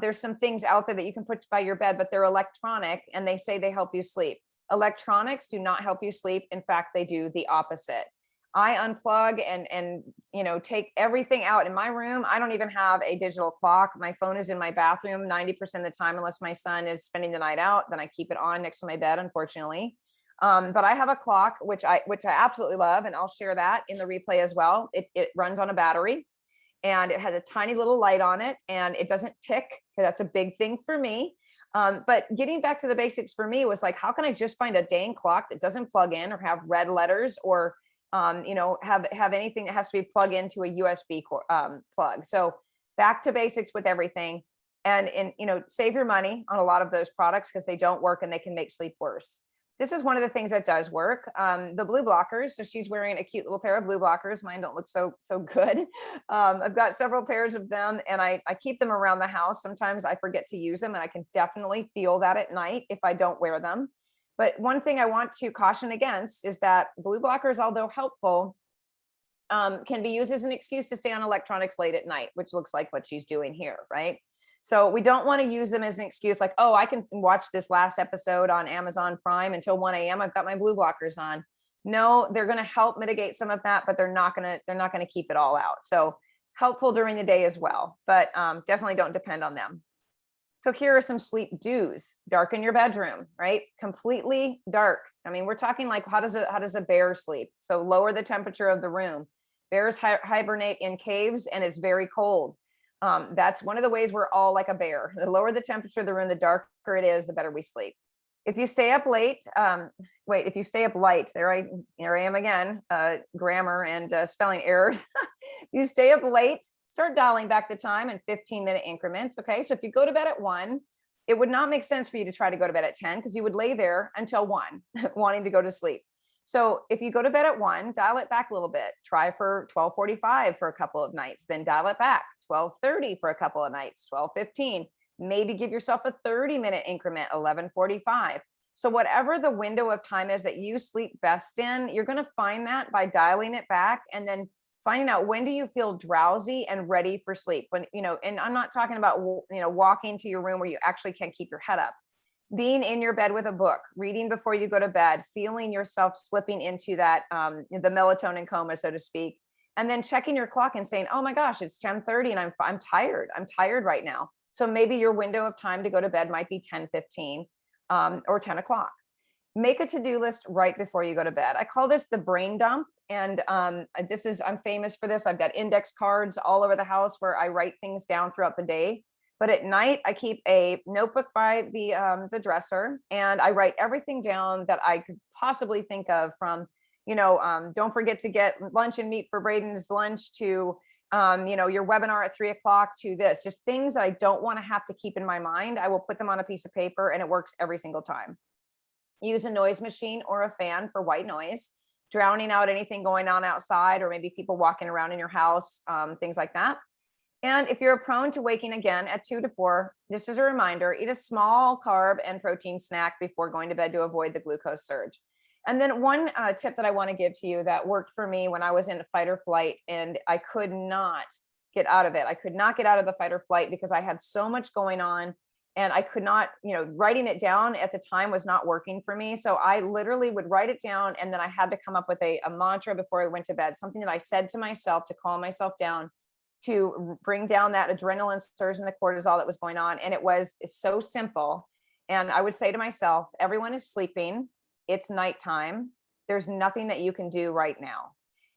there's some things out there that you can put by your bed, but they're electronic and they say they help you sleep. Electronics do not help you sleep. In fact, they do the opposite. I unplug and take everything out in my room. I don't even have a digital clock. My phone is in my bathroom 90% of the time, unless my son is spending the night out, then I keep it on next to my bed, unfortunately. But I have a clock, which I absolutely love, and I'll share that in the replay as well. It runs on a battery and it has a tiny little light on it and it doesn't tick. That's a big thing for me. But getting back to the basics for me was like, how can I just find a dang clock that doesn't plug in or have red letters or, have anything that has to be plugged into a USB plug. So back to basics with everything, and save your money on a lot of those products because they don't work and they can make sleep worse. This is one of the things that does work. The blue blockers. So she's wearing a cute little pair of blue blockers. Mine don't look so good. I've got several pairs of them and I keep them around the house. Sometimes I forget to use them and I can definitely feel that at night if I don't wear them. But one thing I want to caution against is that blue blockers, although helpful, can be used as an excuse to stay on electronics late at night, which looks like what she's doing here, right? So we don't want to use them as an excuse like, oh, I can watch this last episode on Amazon Prime until 1 a.m. I've got my blue blockers on. No, they're going to help mitigate some of that, but they're not going to keep it all out. So helpful during the day as well, but definitely don't depend on them. So here are some sleep do's. Darken your bedroom, right? Completely dark. I mean, we're talking like, how does a bear sleep? So lower the temperature of the room. Bears hibernate in caves and it's very cold. That's one of the ways we're all like a bear. The lower the temperature of the room, the darker it is, the better we sleep. If you stay up late, if you stay up late, here I am again, grammar and spelling errors. If you stay up late, start dialing back the time in 15-minute increments. Okay, so if you go to bed at 1, it would not make sense for you to try to go to bed at 10 because you would lay there until 1, wanting to go to sleep. So if you go to bed at 1, dial it back a little bit. Try for 12:45 for a couple of nights, then dial it back. 12:30 for a couple of nights, 12:15. Maybe give yourself a 30-minute increment, 11:45. So whatever the window of time is that you sleep best in, you're going to find that by dialing it back and then finding out when do you feel drowsy and ready for sleep. When, and I'm not talking about, walking to your room where you actually can't keep your head up. Being in your bed with a book, reading before you go to bed, feeling yourself slipping into that, the melatonin coma, so to speak, and then checking your clock and saying, oh my gosh, it's 10:30 and I'm tired. I'm tired right now. So maybe your window of time to go to bed might be 10:15 or 10 o'clock. Make a to-do list right before you go to bed. I call this the brain dump. And I'm famous for this. I've got index cards all over the house where I write things down throughout the day. But at night, I keep a notebook by the dresser and I write everything down that I could possibly think of from, don't forget to get lunch and meat for Braden's lunch to your webinar at 3 o'clock to this, just things that I don't want to have to keep in my mind. I will put them on a piece of paper and it works every single time. Use a noise machine or a fan for white noise, drowning out anything going on outside, or maybe people walking around in your house, things like that. And if you're prone to waking again at 2 to 4, just as a reminder, eat a small carb and protein snack before going to bed to avoid the glucose surge. And then one tip that I want to give to you that worked for me when I was in fight or flight and I could not get out of it. I could not get out of the fight or flight because I had so much going on and I could not, writing it down at the time was not working for me. So I literally would write it down and then I had to come up with a mantra before I went to bed, something that I said to myself to calm myself down, to bring down that adrenaline surge and the cortisol that was going on. And it was so simple. And I would say to myself, everyone is sleeping. It's nighttime. There's nothing that you can do right now.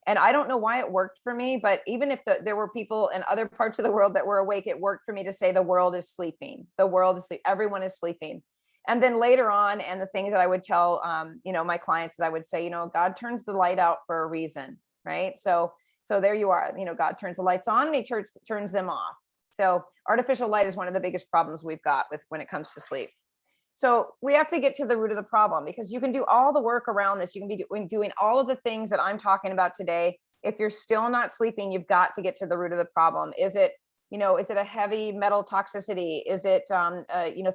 And I don't know why it worked for me, but even if there were people in other parts of the world that were awake, it worked for me to say the world is sleeping. The world is sleeping. Everyone is sleeping. And then later on, and the things that I would tell, my clients, that I would say, God turns the light out for a reason, right? So there you are. God turns the lights on and he turns them off. So artificial light is one of the biggest problems we've got when it comes to sleep. So we have to get to the root of the problem, because you can do all the work around this. You can be doing all of the things that I'm talking about today. If you're still not sleeping, you've got to get to the root of the problem. Is it a heavy metal toxicity? Is it,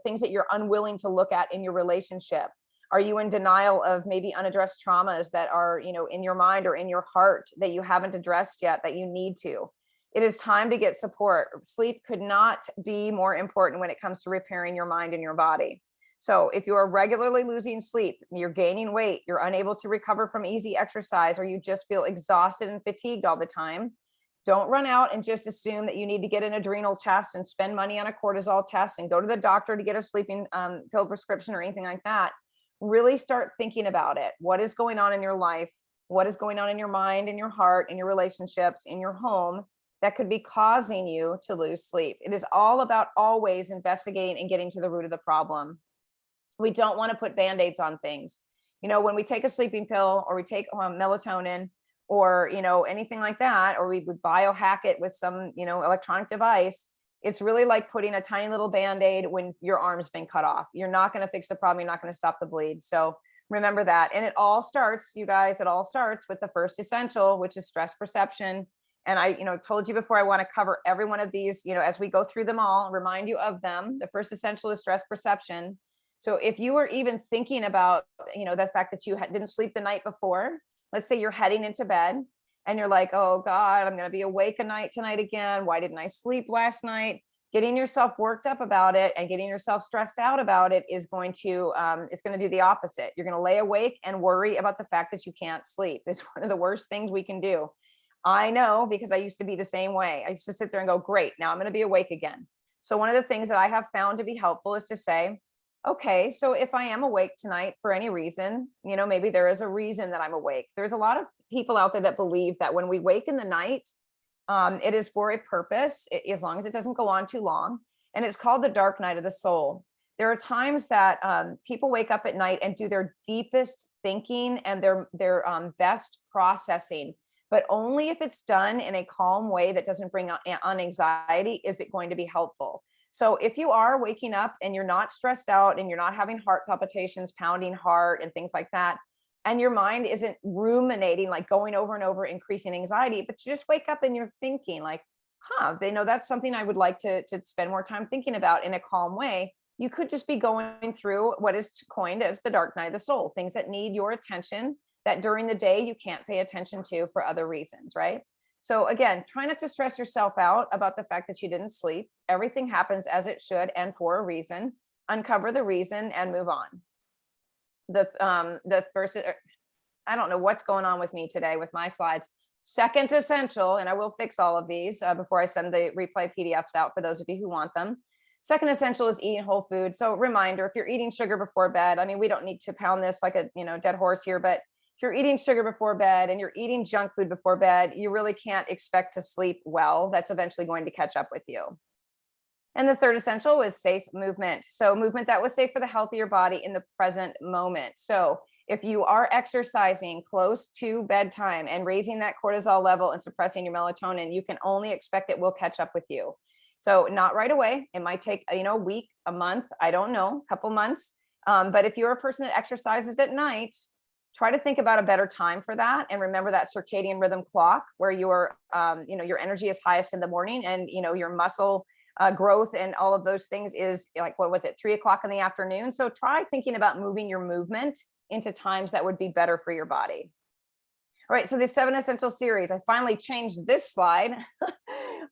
things that you're unwilling to look at in your relationship? Are you in denial of maybe unaddressed traumas that are, in your mind or in your heart that you haven't addressed yet that you need to? It is time to get support. Sleep could not be more important when it comes to repairing your mind and your body. So if you are regularly losing sleep, you're gaining weight, you're unable to recover from easy exercise, or you just feel exhausted and fatigued all the time, don't run out and just assume that you need to get an adrenal test and spend money on a cortisol test and go to the doctor to get a sleeping pill prescription or anything like that. Really start thinking about it. What is going on in your life? What is going on in your mind, in your heart, in your relationships, in your home that could be causing you to lose sleep? It is all about always investigating and getting to the root of the problem. We don't want to put band-aids on things. When we take a sleeping pill or we take melatonin or, anything like that, or we would biohack it with some, electronic device, it's really like putting a tiny little band-aid when your arm's been cut off. You're not going to fix the problem. You're not going to stop the bleed. So remember that. And it all starts, you guys, with the first essential, which is stress perception. And I, told you before, I want to cover every one of these, as we go through them all, remind you of them. The first essential is stress perception. So if you were even thinking about, the fact that you didn't sleep the night before, let's say you're heading into bed and you're like, oh God, I'm going to be awake tonight again. Why didn't I sleep last night? Getting yourself worked up about it and getting yourself stressed out about it is going to, it's going to do the opposite. You're going to lay awake and worry about the fact that you can't sleep. It's one of the worst things we can do. I know, because I used to be the same way. I used to sit there and go, great, now I'm going to be awake again. So one of the things that I have found to be helpful is to say, okay, so if I am awake tonight for any reason, maybe there is a reason that I'm awake. There's a lot of people out there that believe that when we wake in the night, it is for a purpose, as long as it doesn't go on too long. And it's called the dark night of the soul. There are times that people wake up at night and do their deepest thinking and their best processing, but only if it's done in a calm way that doesn't bring on anxiety is it going to be helpful. So if you are waking up and you're not stressed out and you're not having heart palpitations, pounding heart and things like that, and your mind isn't ruminating, like going over and over, increasing anxiety, but you just wake up and you're thinking like, that's something I would like to spend more time thinking about in a calm way. You could just be going through what is coined as the dark night of the soul, things that need your attention that during the day you can't pay attention to for other reasons, right? So again, try not to stress yourself out about the fact that you didn't sleep. Everything happens as it should and for a reason. Uncover the reason and move on. The first, I don't know what's going on with me today with my slides. Second essential, and I will fix all of these before I send the replay PDFs out for those of you who want them. Second essential is eating whole food. So reminder, if you're eating sugar before bed, I mean, we don't need to pound this like a dead horse here, but if you're eating sugar before bed and you're eating junk food before bed, you really can't expect to sleep well. That's eventually going to catch up with you. And the third essential is safe movement. So movement that was safe for the healthier body in the present moment. So if you are exercising close to bedtime and raising that cortisol level and suppressing your melatonin, you can only expect it will catch up with you. So not right away. It might take, a week, a month, I don't know, a couple months. But if you're a person that exercises at night, try to think about a better time for that. And remember that circadian rhythm clock where your energy is highest in the morning, and, your muscle growth and all of those things is like, what was it, 3 o'clock in the afternoon? So try thinking about moving your movement into times that would be better for your body. All right, so the 7 Essential series, I finally changed this slide.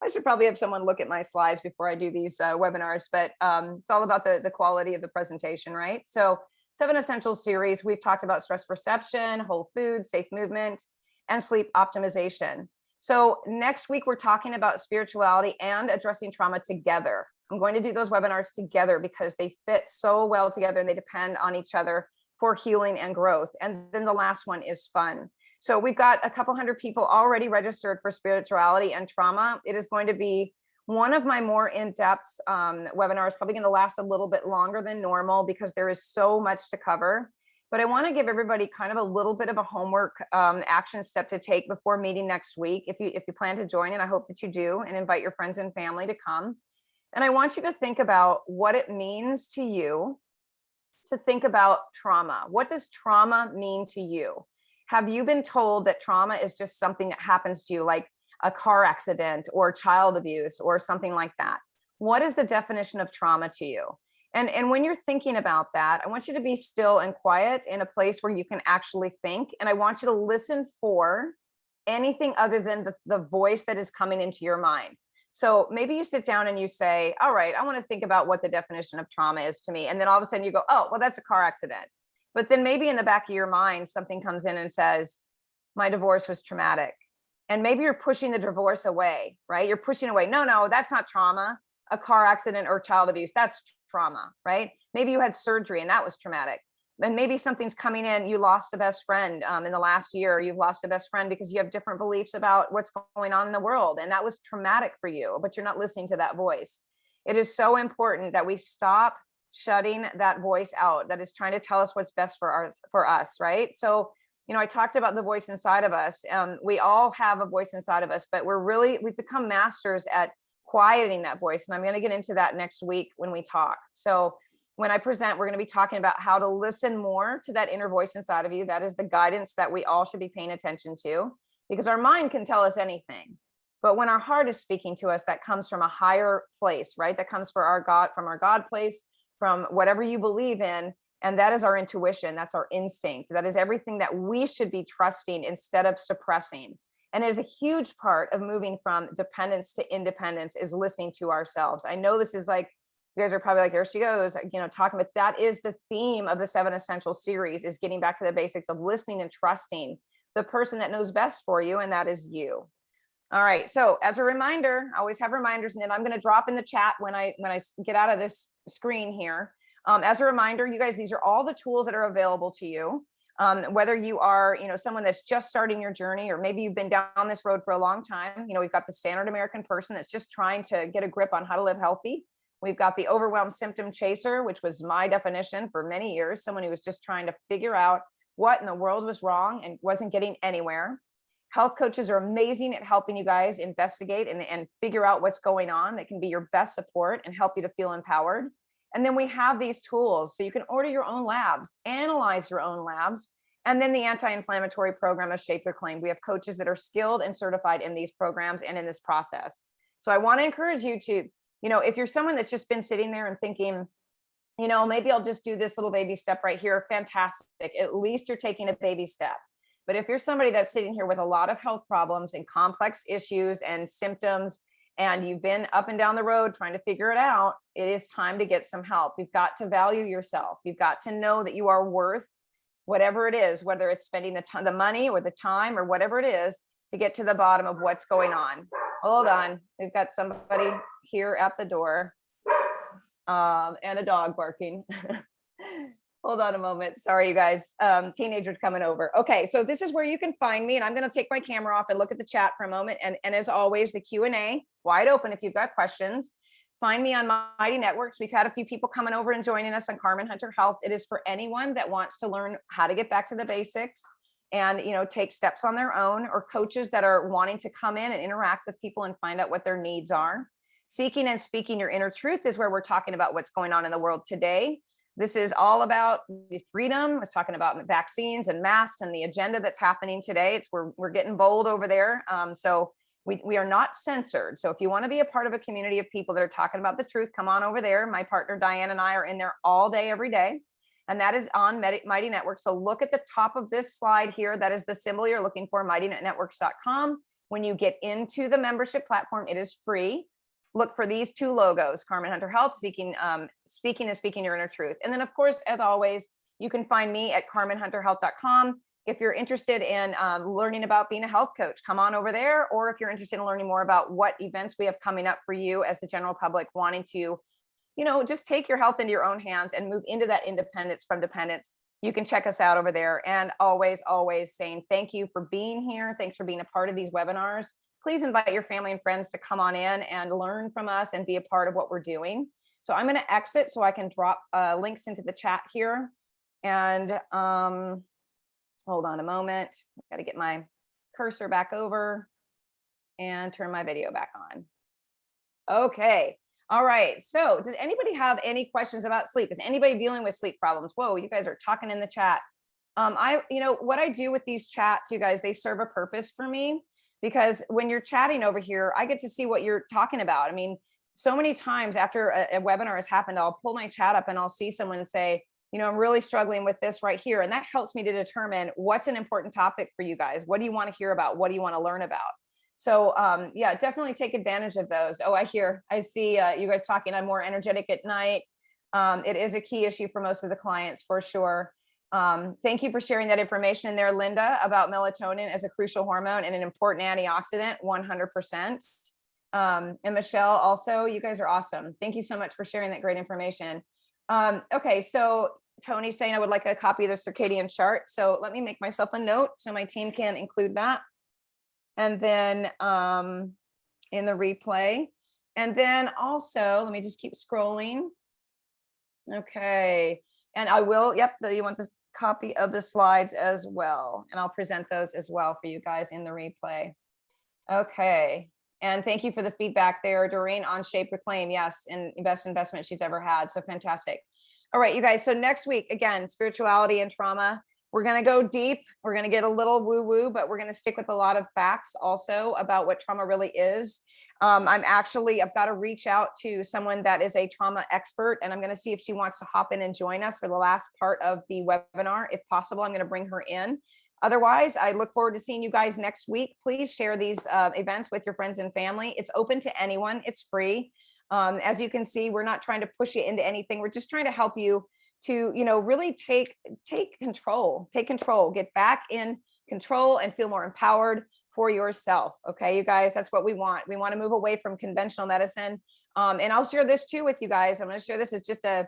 I should probably have someone look at my slides before I do these webinars, but it's all about the quality of the presentation, right? So 7 Essential series, we've talked about stress perception, whole food, safe movement, and sleep optimization. So next week, we're talking about spirituality and addressing trauma together. I'm going to do those webinars together because they fit so well together and they depend on each other for healing and growth. And then the last one is fun. So we've got a couple hundred people already registered for spirituality and trauma. It is going to be one of my more in-depth webinars, probably going to last a little bit longer than normal because there is so much to cover. But I want to give everybody kind of a little bit of a homework action step to take before meeting next week. If you plan to join, and I hope that you do, and invite your friends and family to come. And I want you to think about what it means to you to think about trauma. What does trauma mean to you? Have you been told that trauma is just something that happens to you, like a car accident or child abuse or something like that? What is the definition of trauma to you? And when you're thinking about that, I want you to be still and quiet in a place where you can actually think. And I want you to listen for anything other than the voice that is coming into your mind. So maybe you sit down and you say, all right, I want to think about what the definition of trauma is to me. And then all of a sudden you go, oh, well, that's a car accident. But then maybe in the back of your mind, something comes in and says, my divorce was traumatic. And maybe you're pushing the divorce away, right? You're pushing away. No, that's not trauma. A car accident or child abuse, that's trauma, right? Maybe you had surgery and that was traumatic. And maybe something's coming in, you lost a best friend in the last year, you've lost a best friend because you have different beliefs about what's going on in the world. And that was traumatic for you, but you're not listening to that voice. It is so important that we stop shutting that voice out that is trying to tell us what's best for us, right? So, I talked about the voice inside of us. We all have a voice inside of us, but we've become masters at quieting that voice. And I'm going to get into that next week when we talk. So when I present, we're going to be talking about how to listen more to that inner voice inside of you. That is the guidance that we all should be paying attention to, because our mind can tell us anything. But when our heart is speaking to us, that comes from a higher place, right? That comes from our God place, from whatever you believe in. And that is our intuition. That's our instinct. That is everything that we should be trusting instead of suppressing. And it is a huge part of moving from dependence to independence is listening to ourselves. I know this is like, you guys are probably like, there she goes, talking about that is the theme of the 7 Essential series, is getting back to the basics of listening and trusting the person that knows best for you. And that is you. All right. So as a reminder, I always have reminders, and then I'm going to drop in the chat when I get out of this screen here. As a reminder, you guys, these are all the tools that are available to you. Whether you are, someone that's just starting your journey, or maybe you've been down this road for a long time. We've got the standard American person that's just trying to get a grip on how to live healthy. We've got the overwhelmed symptom chaser, which was my definition for many years. Someone who was just trying to figure out what in the world was wrong and wasn't getting anywhere. Health coaches are amazing at helping you guys investigate and figure out what's going on. That can be your best support and help you to feel empowered. And then we have these tools so you can order your own labs, analyze your own labs, and then the anti-inflammatory program of Shape Your Claim. We have coaches that are skilled and certified in these programs and in this process. So I want to encourage you to, if you're someone that's just been sitting there and thinking, maybe I'll just do this little baby step right here, fantastic. At least you're taking a baby step. But if you're somebody that's sitting here with a lot of health problems and complex issues and symptoms, and you've been up and down the road trying to figure it out, it is time to get some help. You've got to value yourself. You've got to know that you are worth whatever it is, whether it's spending the money or the time or whatever it is to get to the bottom of what's going on. Hold on. We've got somebody here at the door and a dog barking. Hold on a moment. Sorry, you guys. Teenagers coming over. Okay, so this is where you can find me, and I'm going to take my camera off and look at the chat for a moment. And as always, the Q&A wide open if you've got questions. find me on Mighty Networks. We've had a few people coming over and joining us on Carmen Hunter Health. It is for anyone that wants to learn how to get back to the basics and, you know, take steps on their own, or coaches that are wanting to come in and interact with people and find out what their needs are. Seeking and speaking your inner truth is where we're talking about what's going on in the world today. This is all about the freedom. We're talking about vaccines and masks and the agenda that's happening today. It's we're getting bold over there. So we are not censored. So if you want to be a part of a community of people that are talking about the truth, come on over there. My partner Diane and I are in there all day, every day. And that is on Mighty Networks. So look at the top of this slide here. That is the symbol you're looking for, mightynetworks.com. When you get into the membership platform, it is free. Look for these two logos, Carmen Hunter Health, speaking and speaking your inner truth. And then, of course, as always, you can find me at carmenhunterhealth.com. If you're interested in learning about being a health coach, come on over there. Or if you're interested in learning more about what events we have coming up for you as the general public wanting to, you know, just take your health into your own hands and move into that independence from dependence, you can check us out over there. And always, always saying thank you for being here. Thanks for being a part of these webinars. Please invite your family and friends to come on in and learn from us and be a part of what we're doing. So I'm going to exit so I can drop links into the chat here. And hold on a moment. Got to get my cursor back over and turn my video back on. Okay. All right. So does anybody have any questions about sleep? Is anybody dealing with sleep problems? Whoa, you guys are talking in the chat. You know, what I do with these chats, you guys, they serve a purpose for me. Because when you're chatting over here, I get to see what you're talking about. I mean, so many times after a webinar has happened, I'll pull my chat up and I'll see someone say, you know, I'm really struggling with this right here. And that helps me to determine what's an important topic for you guys. What do you want to hear about? What do you want to learn about? So yeah, definitely take advantage of those. Oh, I see you guys talking. I'm more energetic at night. It is a key issue for most of the clients for sure. Thank you for sharing that information in there, Linda, about melatonin as a crucial hormone and an important antioxidant, 100%. And Michelle, also, you guys are awesome. Thank you so much for sharing that great information. Okay, so Tony's saying I would like a copy of the circadian chart. So let me make myself a note so my team can include that. And then in the replay. And then also, let me just keep scrolling. Okay. And I will, yep, you want this copy of the slides as well. And I'll present those as well for you guys in the replay. Okay. And thank you for the feedback there, Doreen, on Shape Reclaim. Yes, and best investment she's ever had. So fantastic. All right, you guys. So next week, again, spirituality and trauma. We're going to go deep. We're going to get a little woo-woo, but we're going to stick with a lot of facts also about what trauma really is. I've got to reach out to someone that is a trauma expert, and I'm going to see if she wants to hop in and join us for the last part of the webinar. If possible, I'm going to bring her in. Otherwise, I look forward to seeing you guys next week. Please share these events with your friends and family. It's open to anyone. It's free. As you can see, we're not trying to push you into anything. We're just trying to help you to, you know, really take control, get back in control and feel more empowered for yourself. Okay, you guys, that's what we want. We want to move away from conventional medicine. And I'll share this too with you guys. I'm going to share this as just a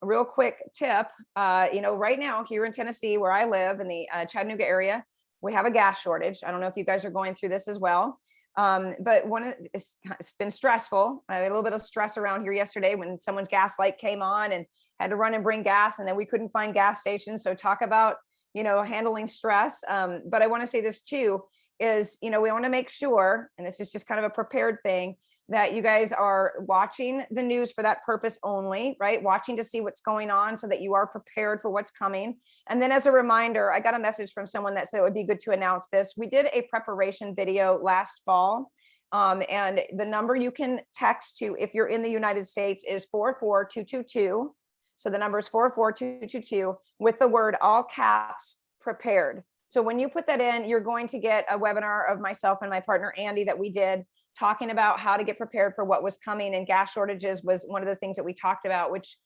real quick tip. You know, right now here in Tennessee, where I live in the Chattanooga area, we have a gas shortage. I don't know if you guys are going through this as well. But it's been stressful. I had a little bit of stress around here yesterday when someone's gas light came on and had to run and bring gas, and then we couldn't find gas stations. So talk about, you know, handling stress. But I want to say this too, is, you know, we want to make sure, and this is just kind of a prepared thing, that you guys are watching the news for that purpose only, right? Watching to see what's going on so that you are prepared for what's coming. And then as a reminder, I got a message from someone that said it would be good to announce this. We did a preparation video last fall. And the number you can text to if you're in the United States is 44222. So the number is 44222 with the word all caps prepared. So when you put that in, you're going to get a webinar of myself and my partner, Andy, that we did talking about how to get prepared for what was coming. And gas shortages was one of the things that we talked about, which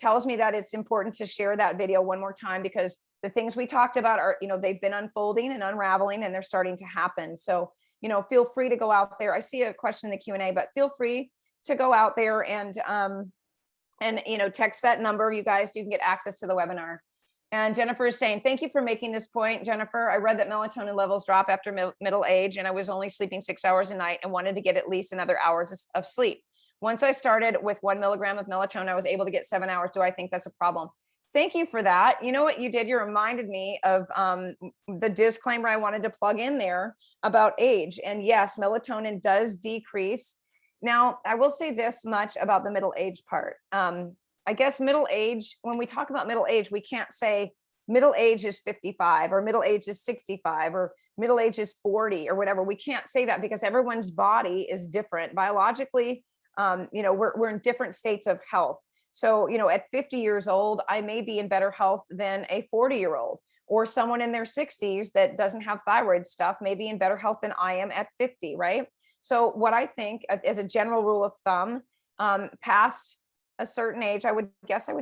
tells me that it's important to share that video one more time, because the things we talked about are, you know, they've been unfolding and unraveling and they're starting to happen. So, you know, feel free to go out there. I see a question in the Q&A, but feel free to go out there and you know, text that number, you guys, so you can get access to the webinar. And Jennifer is saying, thank you for making this point, Jennifer. I read that melatonin levels drop after middle age, and I was only sleeping 6 hours a night and wanted to get at least another hours of sleep. Once I started with 1 milligram of melatonin, I was able to get 7 hours. Do I think that's a problem? Thank you for that. You know what you did? You reminded me of the disclaimer I wanted to plug in there about age. And yes, melatonin does decrease. Now, I will say this much about the middle age part. I guess middle age, when we talk about middle age, we can't say middle age is 55 or middle age is 65 or middle age is 40 or whatever. We can't say that because everyone's body is different biologically. We're in different states of health. So, at 50 years old, I may be in better health than a 40-year-old, or someone in their 60s that doesn't have thyroid stuff may be in better health than I am at 50, right? So what I think as a general rule of thumb, past a certain age, I would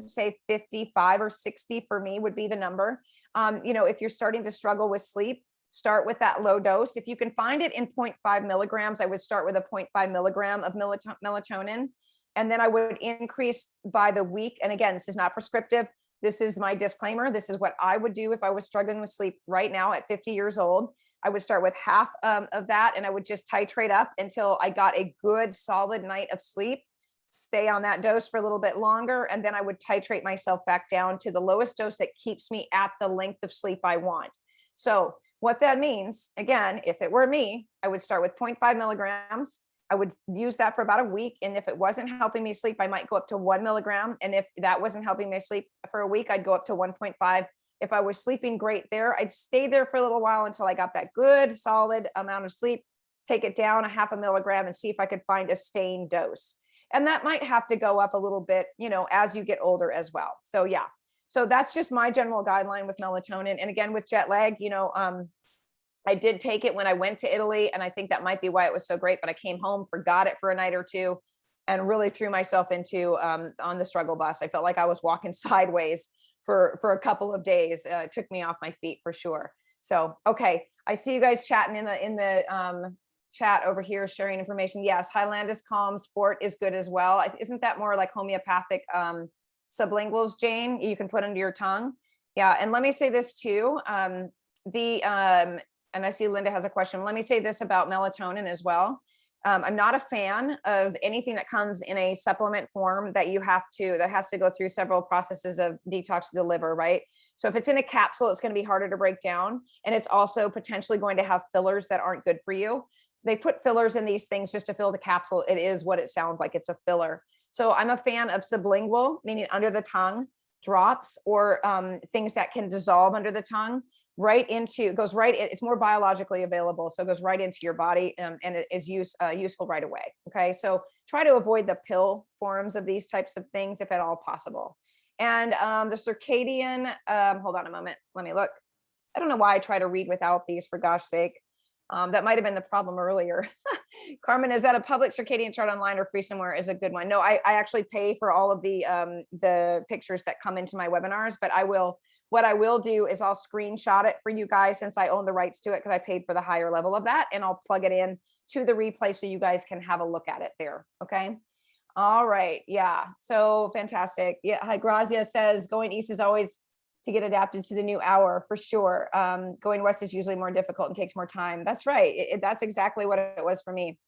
say 55 or 60 for me would be the number. If you're starting to struggle with sleep, start with that low dose. If you can find it in 0.5 milligrams, I would start with a 0.5 milligram of melatonin. And then I would increase by the week. And again, this is not prescriptive. This is my disclaimer. This is what I would do if I was struggling with sleep right now at 50 years old. I would start with half of that, and I would just titrate up until I got a good solid night of sleep, stay on that dose for a little bit longer, and then I would titrate myself back down to the lowest dose that keeps me at the length of sleep I want. So what that means, again, if it were me, I would start with 0.5 milligrams. I would use that for about a week. And if it wasn't helping me sleep, I might go up to 1 milligram. And if that wasn't helping me sleep for a week, I'd go up to 1.5. If I was sleeping great there, I'd stay there for a little while until I got that good solid amount of sleep, take it down a half a milligram and see if I could find a staying dose. And that might have to go up a little bit, as you get older as well. So yeah, so that's just my general guideline with melatonin. And again, with jet lag, I did take it when I went to Italy, and I think that might be why it was so great, but I came home, forgot it for a night or two, and really threw myself into on the struggle bus. I felt like I was walking sideways for a couple of days. It took me off my feet for sure. So, okay. I see you guys chatting in the chat over here, sharing information. Yes. Highlandus Calm Sport is good as well. Isn't that more like homeopathic sublinguals, Jane? You can put under your tongue. Yeah. And let me say this too. And I see Linda has a question. Let me say this about melatonin as well. I'm not a fan of anything that comes in a supplement form that has to go through several processes of detox to the liver, right? So if it's in a capsule, it's going to be harder to break down. And it's also potentially going to have fillers that aren't good for you. They put fillers in these things just to fill the capsule. It is what it sounds like. It's a filler. So I'm a fan of sublingual, meaning under the tongue drops, or things that can dissolve under the tongue. It's more biologically available. So it goes right into your body, and it is useful right away. Okay. So try to avoid the pill forms of these types of things if at all possible. And the circadian, hold on a moment. Let me look. I don't know why I try to read without these, for gosh sake. That might've been the problem earlier. Carmen, is that a public circadian chart online or free somewhere is a good one? No, I actually pay for all of the pictures that come into my webinars, but what I will do is I'll screenshot it for you guys, since I own the rights to it because I paid for the higher level of that, and I'll plug it in to the replay so you guys can have a look at it there. Okay. All right. Yeah. So fantastic. Yeah. Hi, Grazia says going east is always to get adapted to the new hour for sure. Going west is usually more difficult and takes more time. That's right. That's exactly what it was for me.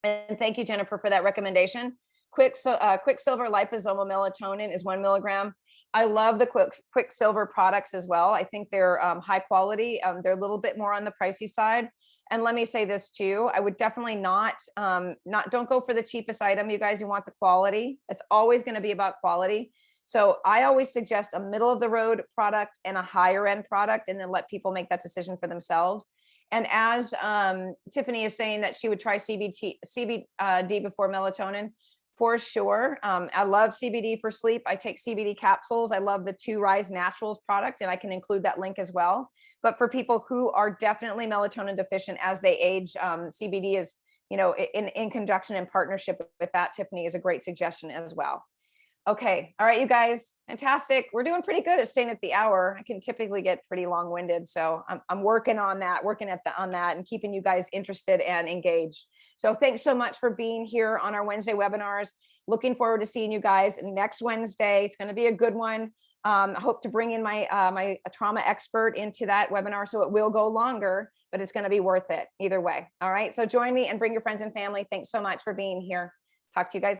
And thank you, Jennifer, for that recommendation. Quicksilver liposomal melatonin is 1 milligram. I love the Quicksilver products as well. I think they're high quality. They're a little bit more on the pricey side. And let me say this too, I would definitely don't go for the cheapest item, you guys. You want the quality. It's always going to be about quality. So I always suggest a middle of the road product and a higher end product, and then let people make that decision for themselves. And as Tiffany is saying that she would try CBD before melatonin, for sure. I love CBD for sleep. I take CBD capsules. I love the 2 Rise Naturals product, and I can include that link as well. But for people who are definitely melatonin deficient as they age, CBD is, in conjunction and partnership with that, Tiffany, is a great suggestion as well. Okay. All right, you guys. Fantastic. We're doing pretty good at staying at the hour. I can typically get pretty long-winded. So I'm working on that, and keeping you guys interested and engaged. So thanks so much for being here on our Wednesday webinars. Looking forward to seeing you guys next Wednesday. It's going to be a good one. I hope to bring in my trauma expert into that webinar. So it will go longer, but it's going to be worth it either way. All right. So join me and bring your friends and family. Thanks so much for being here. Talk to you guys.